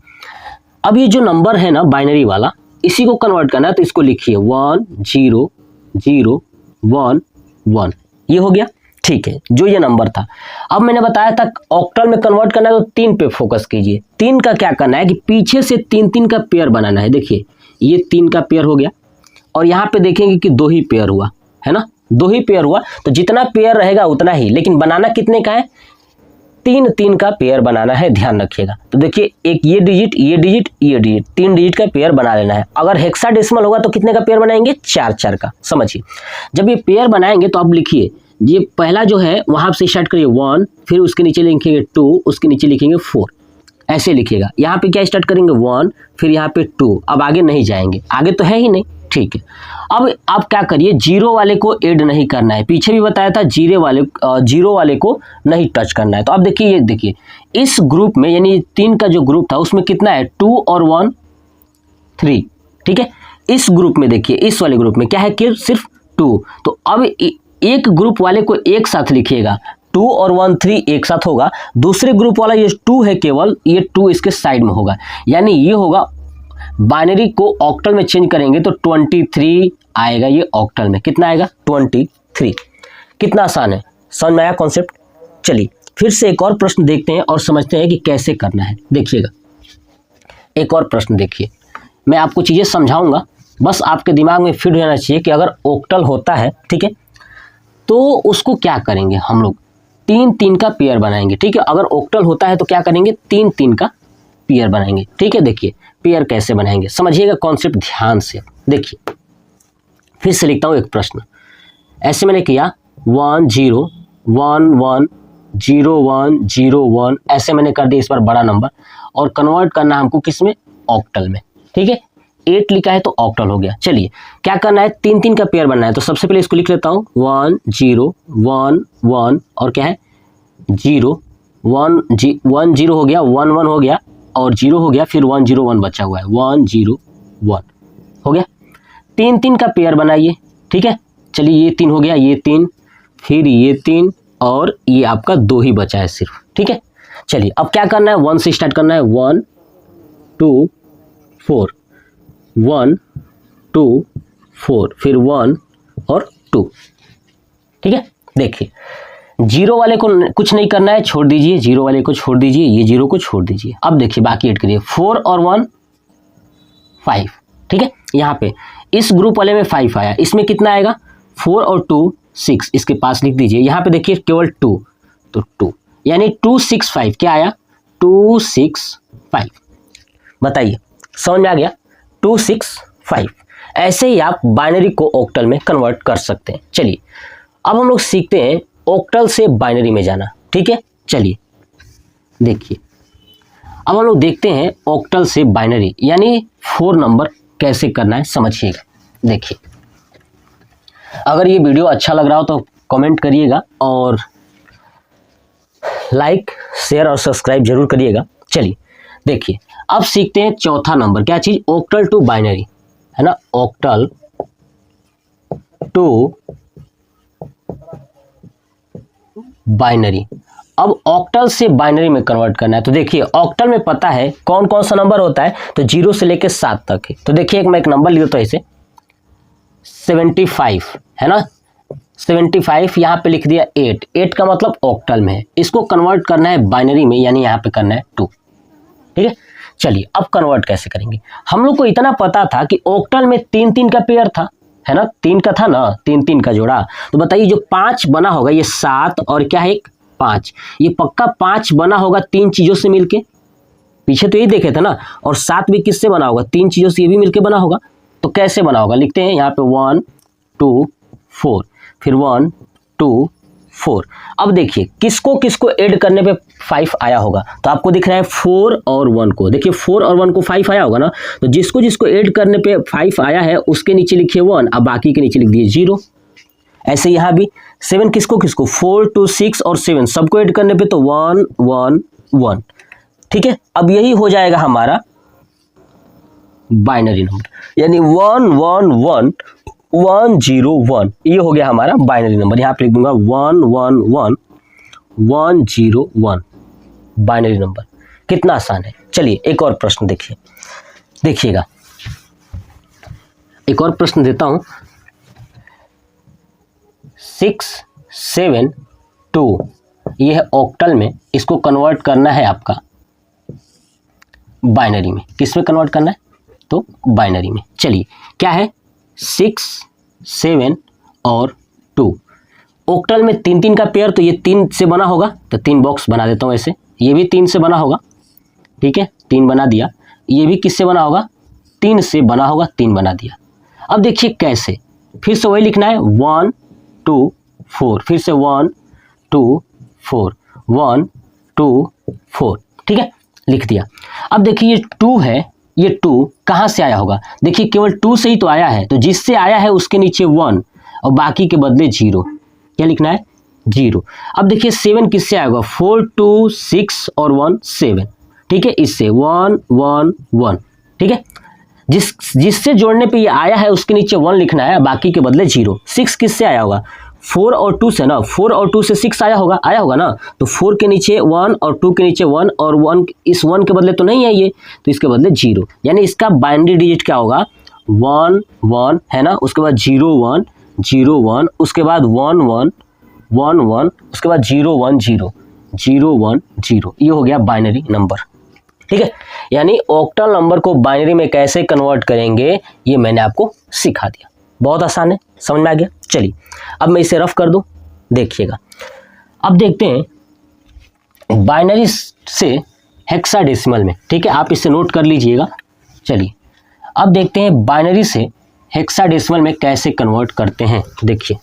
S1: अब ये जो नंबर है ना बाइनरी वाला, इसी को कन्वर्ट करना है, तो इसको लिखिए 1 0 0 1 1, ये हो गया, ठीक है, जो ये नंबर था। अब मैंने बताया था ऑक्टल में कन्वर्ट करना है तो 3 पे फोकस कीजिए। 3 का क्या करना है कि पीछे से 3 का पेयर बनाना है। देखिए ये 3 का पेयर हो गया और यहाँ पे देखेंगे कि 2 ही पेयर हुआ, है ना, 2 ही पेयर हुआ। तो जितना पेयर रहेगा उतना ही, लेकिन बनाना कितने का है, 3 का पेयर बनाना है, ध्यान रखिएगा। तो देखिए एक ये डिजिट, ये डिजिट, ये डिजिट, 3 डिजिट का पेयर बना लेना है। अगर हेक्साडेसिमल होगा तो कितने का पेयर बनाएंगे, 4 का। समझिए जब ये पेयर बनाएंगे तो अब लिखिए, ये पहला जो है वहां से स्टार्ट करिए 1, फिर उसके नीचे लिखेंगे 2, उसके नीचे लिखेंगे 4, ऐसे लिखिएगा। यहाँ पे क्या स्टार्ट करेंगे 1, फिर यहाँ पे 2, अब आगे नहीं जाएंगे, आगे तो है ही नहीं, ठीक है। अब आप क्या करिए, 0 वाले को ऐड नहीं करना है। पीछे भी बताया था 0 वाले को नहीं टच करना है। तो अब देखिए, ये देखिए इस ग्रुप में यानी 3 का जो ग्रुप था उसमें कितना है, 2 और 1 3, ठीक है। इस ग्रुप में देखिए, इस वाले ग्रुप में क्या है कि सिर्फ 2। तो अब एक ग्रुप वाले को एक साथ लिखिएगा, 2 और 1 3 एक साथ होगा। दूसरे ग्रुप वाला ये 2 है केवल, ये 2 इसके साइड में होगा। यानी ये होगा, बाइनरी को ऑक्टल में चेंज करेंगे तो 23 आएगा। ये ऑक्टल में कितना आएगा, 23। कितना आसान है, समझ में आया कॉन्सेप्ट। चलिए फिर से एक और प्रश्न देखते हैं और समझते हैं कि कैसे करना है। देखिएगा एक और प्रश्न देखिए, मैं आपको चीज़ें समझाऊंगा, बस आपके दिमाग में फिट रहना चाहिए कि अगर ऑक्टल होता है, ठीक है, तो उसको क्या करेंगे हम लोग, 3 का पेयर बनाएंगे, ठीक है। अगर ऑक्टल होता है तो क्या करेंगे, 3 का पेयर बनाएंगे, ठीक है। देखिए पेयर कैसे बनाएंगे, समझिएगा कॉन्सेप्ट ध्यान से। देखिए फिर से लिखता हूँ एक प्रश्न, ऐसे मैंने किया 1 0 1 1 0 1 0 1, ऐसे मैंने कर दिया इस बार बड़ा नंबर, और कन्वर्ट करना हमको किस में, ऑक्टल में, ठीक है। 8 लिखा है तो ऑक्टल हो गया। चलिए क्या करना है, 3 का पेयर बनना है। तो सबसे पहले इसको लिख लेता हूँ 1 0 1 1 और क्या है 0 1 0 हो गया, 1 1 हो गया और 0 हो गया, फिर 1 0 1 बचा हुआ है, 1 0 1 हो गया। 3 का पेयर बनाइए, ठीक है। चलिए ये 3 हो गया, ये 3, फिर ये 3 और ये आपका 2 ही बचा है सिर्फ, ठीक है। चलिए अब क्या करना है, 1 से स्टार्ट करना है, 1 2 4 1 2 4, फिर 1 और 2, ठीक है। देखिए 0 वाले को कुछ नहीं करना है, छोड़ दीजिए, 0 वाले को छोड़ दीजिए, ये 0 को छोड़ दीजिए। अब देखिए बाकी ऐड करिए, 4 और 1 5, ठीक है, यहाँ पे इस ग्रुप वाले में 5 आया, इसमें कितना आएगा 4 और 2 6, इसके पास लिख दीजिए। यहाँ पे देखिए केवल 2, तो 2 यानी 265 क्या आया 265। बताइए समझ में आ गया 265। ऐसे ही आप बाइनरी को ऑक्टल में कन्वर्ट कर सकते हैं। चलिए अब हम लोग सीखते हैं ऑक्टल से बाइनरी में जाना। ठीक है, चलिए देखिए अब हम लोग देखते हैं ऑक्टल से बाइनरी यानी 4 नंबर कैसे करना है, समझिएगा। देखिए अगर ये वीडियो अच्छा लग रहा हो तो कमेंट करिएगा और लाइक शेयर और सब्सक्राइब जरूर करिएगा। चलिए देखिए अब सीखते हैं चौथा नंबर, क्या चीज, ऑक्टल टू बाइनरी, है ना, ऑक्टल टू बाइनरी। अब ऑक्टल से बाइनरी में कन्वर्ट करना है। तो देखिए ऑक्टल में पता है कौन कौन सा नंबर होता है, तो 0 से लेकर 7 तक है। तो देखिए मैं एक नंबर लिख देता हूं इसे 75, है ना, 75 यहाँ पे लिख दिया 8 का मतलब ऑक्टल में है। इसको कन्वर्ट करना है बाइनरी में, यानी यहाँ पे करना है 2। ठीक है, चलिए अब कन्वर्ट कैसे करेंगे। हम लोग को इतना पता था कि ऑक्टल में 3-3 का पेयर था, है ना, 3 का था ना, 3-3 का जोड़ा। तो बताइए जो 5 बना होगा ये 7 और क्या है 5, ये पक्का 5 बना होगा 3 चीजों से मिलके, पीछे तो यही देखे थे ना। और 7 भी किससे बना होगा, 3 चीजों से ये भी मिलके बना होगा। तो कैसे बना होगा, लिखते हैं यहाँ पे 1 2 4, फिर 1 2 4। अब देखिए किसको किसको ऐड करने पे 5 आया होगा, तो आपको दिख रहा है 4 और 1 को, देखिए 4 और 1 को 5 आया होगा ना। तो जिसको जिसको ऐड करने पे 5 आया है उसके नीचे लिखिए 1, अब बाकी के नीचे लिख दिए 0। ऐसे यहाँ भी 7 किसको किसको, 4 2 6 और 7 सबको ऐड करने पे तो 1 1 1। ठीक है, अब यही हो जाएगा हमारा बाइनरी नंबर, यानी 1 1 1 1 0 1, ये हो गया हमारा बाइनरी नंबर। यहाँ पे लिख दूंगा 1 1 1 1 0 1 बाइनरी नंबर। कितना आसान है। चलिए एक और प्रश्न देखिए, देखिएगा एक और प्रश्न देता हूं। 6 7 2 ये है ऑक्टल में, इसको कन्वर्ट करना है आपका बाइनरी में। किस में कन्वर्ट करना है, तो बाइनरी में। चलिए क्या है 6 7 और 2, ऑक्टल में 3-3 का पेयर, तो ये 3 से बना होगा, तो 3 बॉक्स बना देता हूँ ऐसे। ये भी 3 से बना होगा, ठीक है 3 बना दिया। ये भी किससे बना होगा, 3 से बना होगा, 3 बना दिया। अब देखिए कैसे, फिर से वही लिखना है 1 2 4, फिर से 1 2 4 1 2 4, ठीक है लिख दिया। अब देखिए ये 2 है, ये 2 कहाँ से आया होगा, देखिए केवल 2 से ही तो आया है, तो जिससे आया है उसके नीचे 1 और बाकी के बदले 0। क्या लिखना है 0। अब देखिए 7 किससे आएगा, 4 2 6 और 1 7, ठीक है, इससे 1 1 1, ठीक है, जिससे जोड़ने पे ये आया है उसके नीचे 1 लिखना है, बाकी के बदले 0। 6 किससे आया होगा, 4 और 2 से ना, 4 और 2 से 6 आया होगा ना, तो 4 के नीचे 1 और 2 के नीचे 1 और 1, इस 1 के बदले तो नहीं है ये, तो इसके बदले 0, यानी इसका बाइनरी डिजिट क्या होगा 1 1, है ना, उसके बाद 0 1 0 1, उसके बाद 1 1 1 1, उसके बाद 0 1 0 0 1 0, ये हो गया बाइनरी नंबर। ठीक है, यानी ऑक्टल नंबर को बाइनरी में कैसे कन्वर्ट करेंगे ये मैंने आपको सिखा दिया, बहुत आसान है, समझ में आ गया। चलिए अब मैं इसे रफ कर दूं, देखिएगा। अब देखते हैं बाइनरी से हेक्साडेसिमल में, ठीक है, आप इसे नोट कर लीजिएगा। चलिए अब देखते हैं बाइनरी से हेक्साडेसिमल में कैसे कन्वर्ट करते हैं। देखिए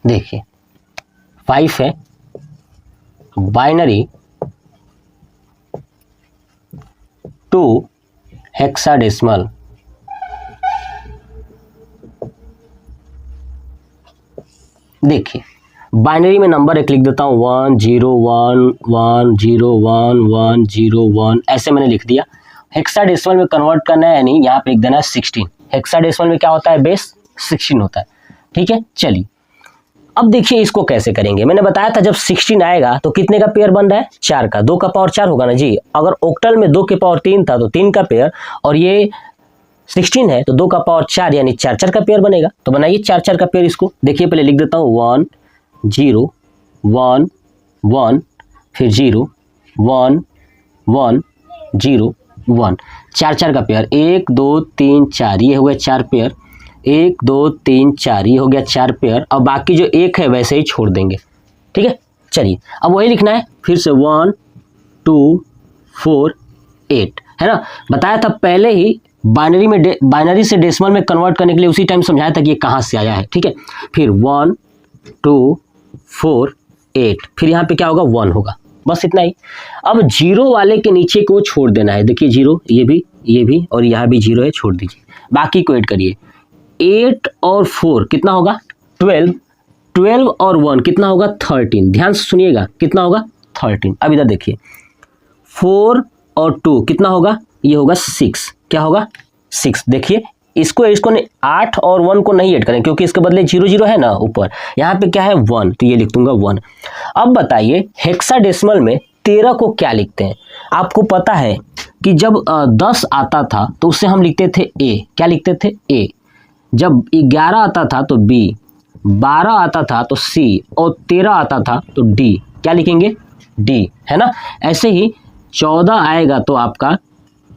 S1: देखिए 5 है, बाइनरी टू हेक्साडेसिमल, देखिए बाइनरी में नंबर एक लिख देता हूँ 1 0 1 1 0 1 1 0 1, ऐसे मैंने लिख दिया। हेक्साडेसिमल में कन्वर्ट करना है, यानी यहाँ पे लिख देना है 16। हेक्साडेसिमल में क्या होता है, बेस 16 होता है, ठीक है। चलिए अब देखिए इसको कैसे करेंगे। मैंने बताया था जब 16 आएगा तो कितने का पेयर बन रहा है, 4 का, 2 का पावर 4 होगा ना जी। अगर ऑक्टल में 2 के पावर 3 था तो 3 का पेयर, और ये 16 है तो 2 का पावर 4 यानी 4 4 का पेयर बनेगा। तो बनाइए 4 4 का पेयर। इसको देखिए पहले लिख देता हूँ 1 0 1 1, फिर 0 1 1 0 1, 4 4 का पेयर, 1 2 3 4, ये हो गया 4 पेयर, 1 2 3 4, ये हो गया 4 पेयर, और बाकी जो एक है वैसे ही छोड़ देंगे। ठीक है, चलिए अब वही लिखना है फिर से 1 2 4 8, है ना। बताया था पहले ही बाइनरी से डेसिमल में कन्वर्ट करने के लिए उसी टाइम समझाया था कि ये कहाँ से आया है। ठीक है, फिर 1 2 4 8, फिर यहाँ पे क्या होगा 1 होगा, बस इतना ही। अब 0 वाले के नीचे को छोड़ देना है, देखिए 0, ये भी और यहाँ भी 0 है, छोड़ दीजिए, बाकी को ऐड करिए। 8 और 4 कितना होगा 12, 12 और 1 कितना होगा 13, ध्यान से सुनिएगा कितना होगा 13। अब इधर देखिए 4 और 2 कितना होगा, ये होगा 6, क्या होगा 6। देखिए इसको 8 और 1 को नहीं ऐड करें क्योंकि इसके बदले 0 0 है ना ऊपर, यहाँ पे क्या है 1, तो ये लिख दूंगा 1। अब बताइए हेक्साडेसिमल में 13 को क्या लिखते हैं। आपको पता है कि जब 10 आता था तो उससे हम लिखते थे ए, क्या लिखते थे ए। जब 11 आता था तो बी, 12 आता था तो सी, और 13 आता था तो डी, क्या लिखेंगे डी, है ना। ऐसे ही 14 आएगा तो आपका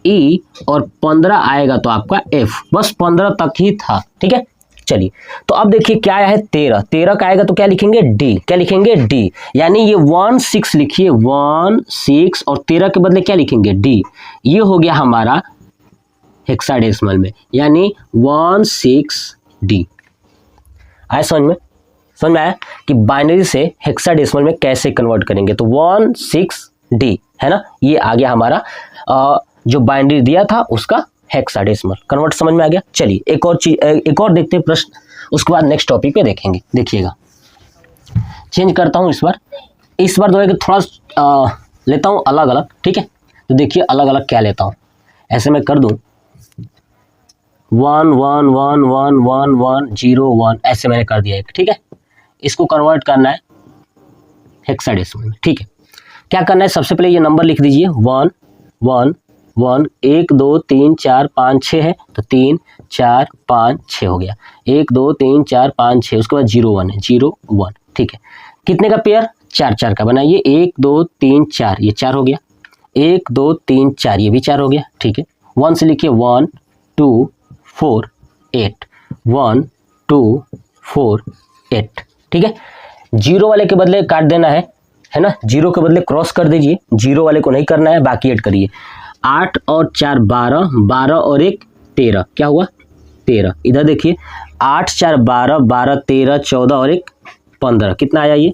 S1: ई, और 15 आएगा तो आपका एफ, बस 15 तक ही था। ठीक है, चलिए तो अब देखिए क्या आया है 13 का आएगा तो क्या लिखेंगे डी, क्या लिखेंगे डी, यानी ये 1 6 लिखिए, 1 6 और 13 के बदले क्या लिखेंगे डी। ये हो गया हमारा हेक्साडेसिमल में, यानी 1 6 डी। आया समझ में आया कि बाइनरी से हेक्साडेसिमल में कैसे कन्वर्ट करेंगे। तो 1 6 डी है ना, ये आ गया हमारा जो बाइनरी दिया था उसका हेक्साडेसिमल कन्वर्ट, समझ में आ गया। चलिए एक और देखते हैं प्रश्न, उसके बाद नेक्स्ट टॉपिक पे देखेंगे। देखिएगा चेंज करता हूँ इस बार जो थोड़ा लेता हूँ अलग अलग। ठीक है, तो देखिए अलग अलग क्या लेता हूँ, ऐसे मैं कर दूँ 1 1 1 1 1 1 0 1, ऐसे मैंने कर दिया एक। ठीक है, इसको कन्वर्ट करना है हेक्साडेसिमल में। ठीक है, क्या करना है, सबसे पहले ये नंबर लिख दीजिए 1 1 1, 1 2 3 4 5 6 है तो 3 4 5 6 हो गया, 1 2 3 4 5 6, उसके बाद 0 1 है 0 1। ठीक है, कितने का पेयर 4 4 का बनाइए, 1 2 3 4, ये 4 हो गया, 1 2 3 4, ये भी 4 हो गया। ठीक है, 1 से लिखिए 1 2 4 8, 1 2 4 8। ठीक है, 0 वाले के बदले काट देना है ना, 0 के बदले क्रॉस कर दीजिए, 0 वाले को नहीं करना है, बाकी ऐड करिए। 8 और 4 12, 12 और 1 13, क्या हुआ 13। इधर देखिए 8 4 12, 12 13 14 और 1 15, कितना आया ये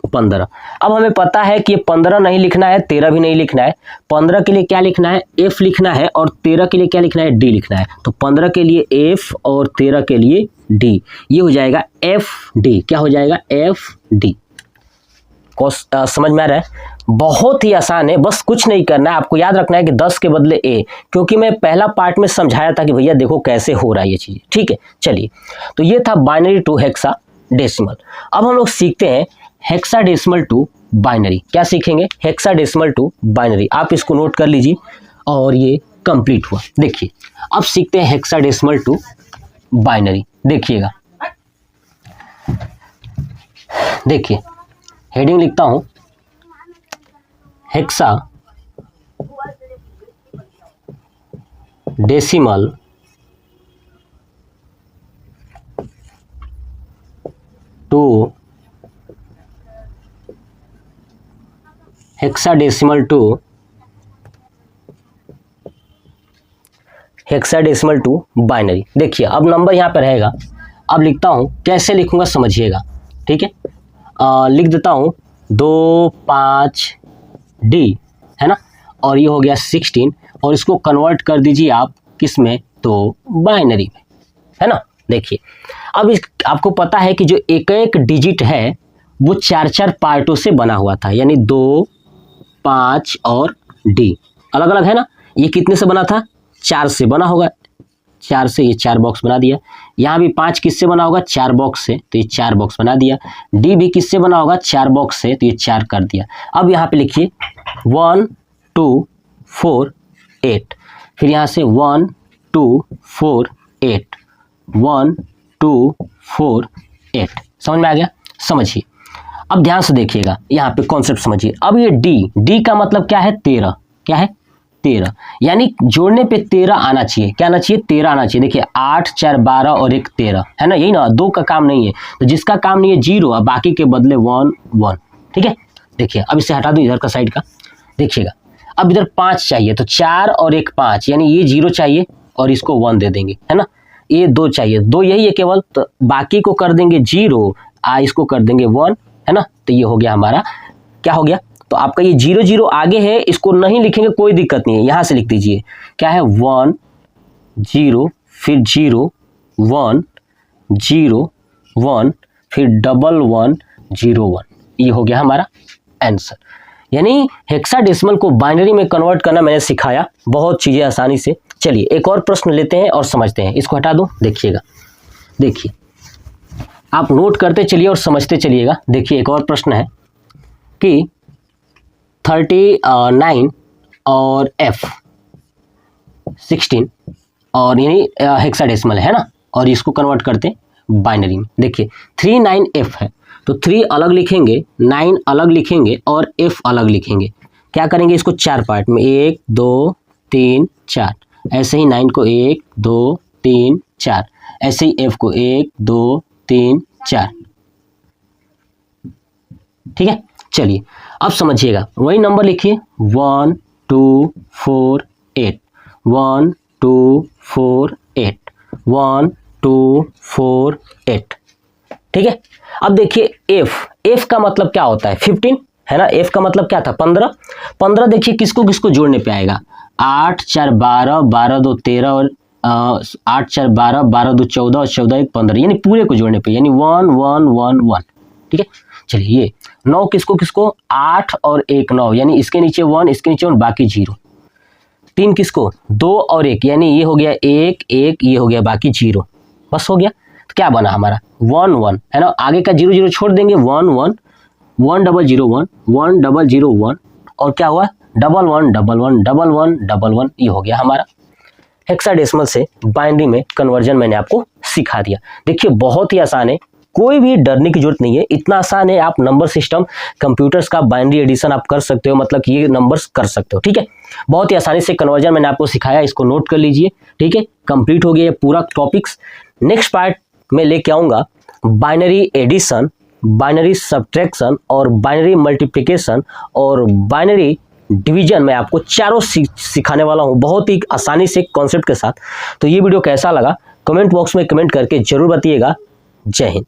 S1: 15। अब हमें पता है कि ये 15 नहीं लिखना है, 13 भी नहीं लिखना है। 15 के लिए क्या लिखना है एफ लिखना है, और 13 के लिए क्या लिखना है डी लिखना है। तो 15 के लिए एफ और 13 के लिए डी, ये हो जाएगा एफ डी। क्या हो जाएगा एफ डी। समझ में आ रहा है, बहुत ही आसान है, बस कुछ नहीं करना है, आपको याद रखना है कि 10 के बदले ए, क्योंकि मैं पहला पार्ट में समझाया था कि भैया देखो कैसे हो रहा है ये चीज़। ठीक है, चलिए तो ये था बाइनरी टू हेक्साडेसिमल। अब हम लोग सीखते हैं हेक्साडेसिमल टू बाइनरी। क्या सीखेंगे हेक्साडेसिमल टू बाइनरी, आप इसको नोट कर लीजिए, और ये कंप्लीट हुआ। देखिए अब सीखते हैं हेक्साडेसिमल टू बाइनरी। देखिएगा, देखिए हेडिंग लिखता हूं hexa decimal to hexadecimal to binary. देखिए अब नंबर यहाँ पे रहेगा, अब लिखता हूँ, कैसे लिखूंगा समझिएगा। ठीक है, लिख देता हूँ 2 5 डी, है ना, और ये हो गया 16, और इसको कन्वर्ट कर दीजिए आप किस में, तो बाइनरी में, है ना। देखिए अब आपको पता है कि जो एक एक डिजिट है वो 4 4 पार्टों से बना हुआ था, यानी 2 5 और डी अलग अलग है ना। ये कितने से बना था 4 से बना होगा, 4 से ये 4 बॉक्स बना दिया। यहाँ भी 5 किससे बना होगा 4 बॉक्स से, तो ये 4 बॉक्स बना दिया। डी भी किससे बना होगा 4 बॉक्स से, तो ये 4 कर दिया। अब यहाँ पे लिखिए 1 2 4 8, फिर यहाँ से 1 2 4 8, 1 2 4 8। समझ में आ गया, समझिए। अब ध्यान से देखिएगा, यहाँ पे कॉन्सेप्ट समझिए। अब ये डी का मतलब क्या है 13, क्या है 13, यानी जोड़ने पे 13 आना चाहिए। क्या आना चाहिए? 13 आना चाहिए। देखिए 8 4 12 और 1 13 है ना, यही ना, 2 का काम नहीं है। तो जिसका काम नहीं है 0 और बाकी के बदले 1 1। ठीक है, देखिए अब इसे हटा दो इधर का साइड का। देखिएगा अब इधर 5 चाहिए, तो 4 और 1 5, यानी ये 0 चाहिए और इसको 1 दे देंगे, है ना। ये 2 चाहिए, 2 यही है केवल, तो बाकी को कर देंगे 0, इसको कर देंगे 1, है ना। तो ये हो गया हमारा, क्या हो गया, तो आपका ये 0 0 आगे है, इसको नहीं लिखेंगे कोई दिक्कत नहीं है, यहाँ से लिख दीजिए। क्या है? 1 0 फिर 0 1 0 1 फिर 1 1 0 1, ये हो गया हमारा आंसर। यानी हेक्साडेसिमल को बाइनरी में कन्वर्ट करना मैंने सिखाया, बहुत चीज़ें आसानी से। चलिए एक और प्रश्न लेते हैं और समझते हैं। इसको हटा दो। देखिएगा, देखिए आप नोट करते चलिए और समझते चलिएगा। देखिए एक और प्रश्न है कि 39 और F 16 और यानी हेक्साडेसिमल है ना, और इसको कन्वर्ट करते हैं बाइनरी में। देखिए 39F है, तो 3 अलग लिखेंगे, 9 अलग लिखेंगे और F अलग लिखेंगे। क्या करेंगे? इसको 4 पार्ट में, 1 2 3 4, ऐसे ही 9 को 1 2 3 4, ऐसे ही F को 1 2 3 4। ठीक है, चलिए अब समझिएगा, वही नंबर लिखिए 1 2 4 8 1 2 4 8 1 2 4 8। ठीक है, अब देखिए F का मतलब क्या होता है? 15 है ना। F का मतलब क्या था? 15। 15 देखिए किसको किसको जोड़ने पे आएगा? 8 4 12 12 2 13 और 8 4 12 12 2 14 और 14 1 15, यानी पूरे को जोड़ने पे, यानी 1 1 1 1। ठीक है, चलिए ये 9 किसको किसको? 8 और 1 9, यानी इसके नीचे 1 इसके नीचे 1 बाकी 0। 3 किसको? 2 और 1, यानी ये हो गया 1 1, ये हो गया बाकी 0, बस हो गया। तो क्या बना हमारा? 1 1 है ना, आगे का 0 0 छोड़ देंगे, 1 1 1 0 0 1 1 0 0 1, और क्या हुआ? 1 1 1 1 1 1 1, ये हो गया हमारा। हेक्साडेसिमल से बाइनरी में कन्वर्जन मैंने आपको सिखा दिया। देखिए बहुत ही आसान है, कोई भी डरने की जरूरत नहीं है, इतना आसान है। आप नंबर सिस्टम कंप्यूटर्स का बाइनरी एडिशन आप कर सकते हो, मतलब कि ये नंबर्स कर सकते हो। ठीक है, बहुत ही आसानी से कन्वर्जन मैंने आपको सिखाया, इसको नोट कर लीजिए। ठीक है, कंप्लीट हो गया पूरा टॉपिक्स। नेक्स्ट पार्ट में लेके आऊँगा बाइनरी एडिशन, बाइनरी सब्ट्रैक्शन और बाइनरी मल्टीप्लिकेशन और बाइनरी डिवीजन में आपको चारों सिखाने वाला हूँ, बहुत ही आसानी से कॉन्सेप्ट के साथ। तो ये वीडियो कैसा लगा कमेंट बॉक्स में कमेंट करके जरूर बताइएगा। जय हिंद।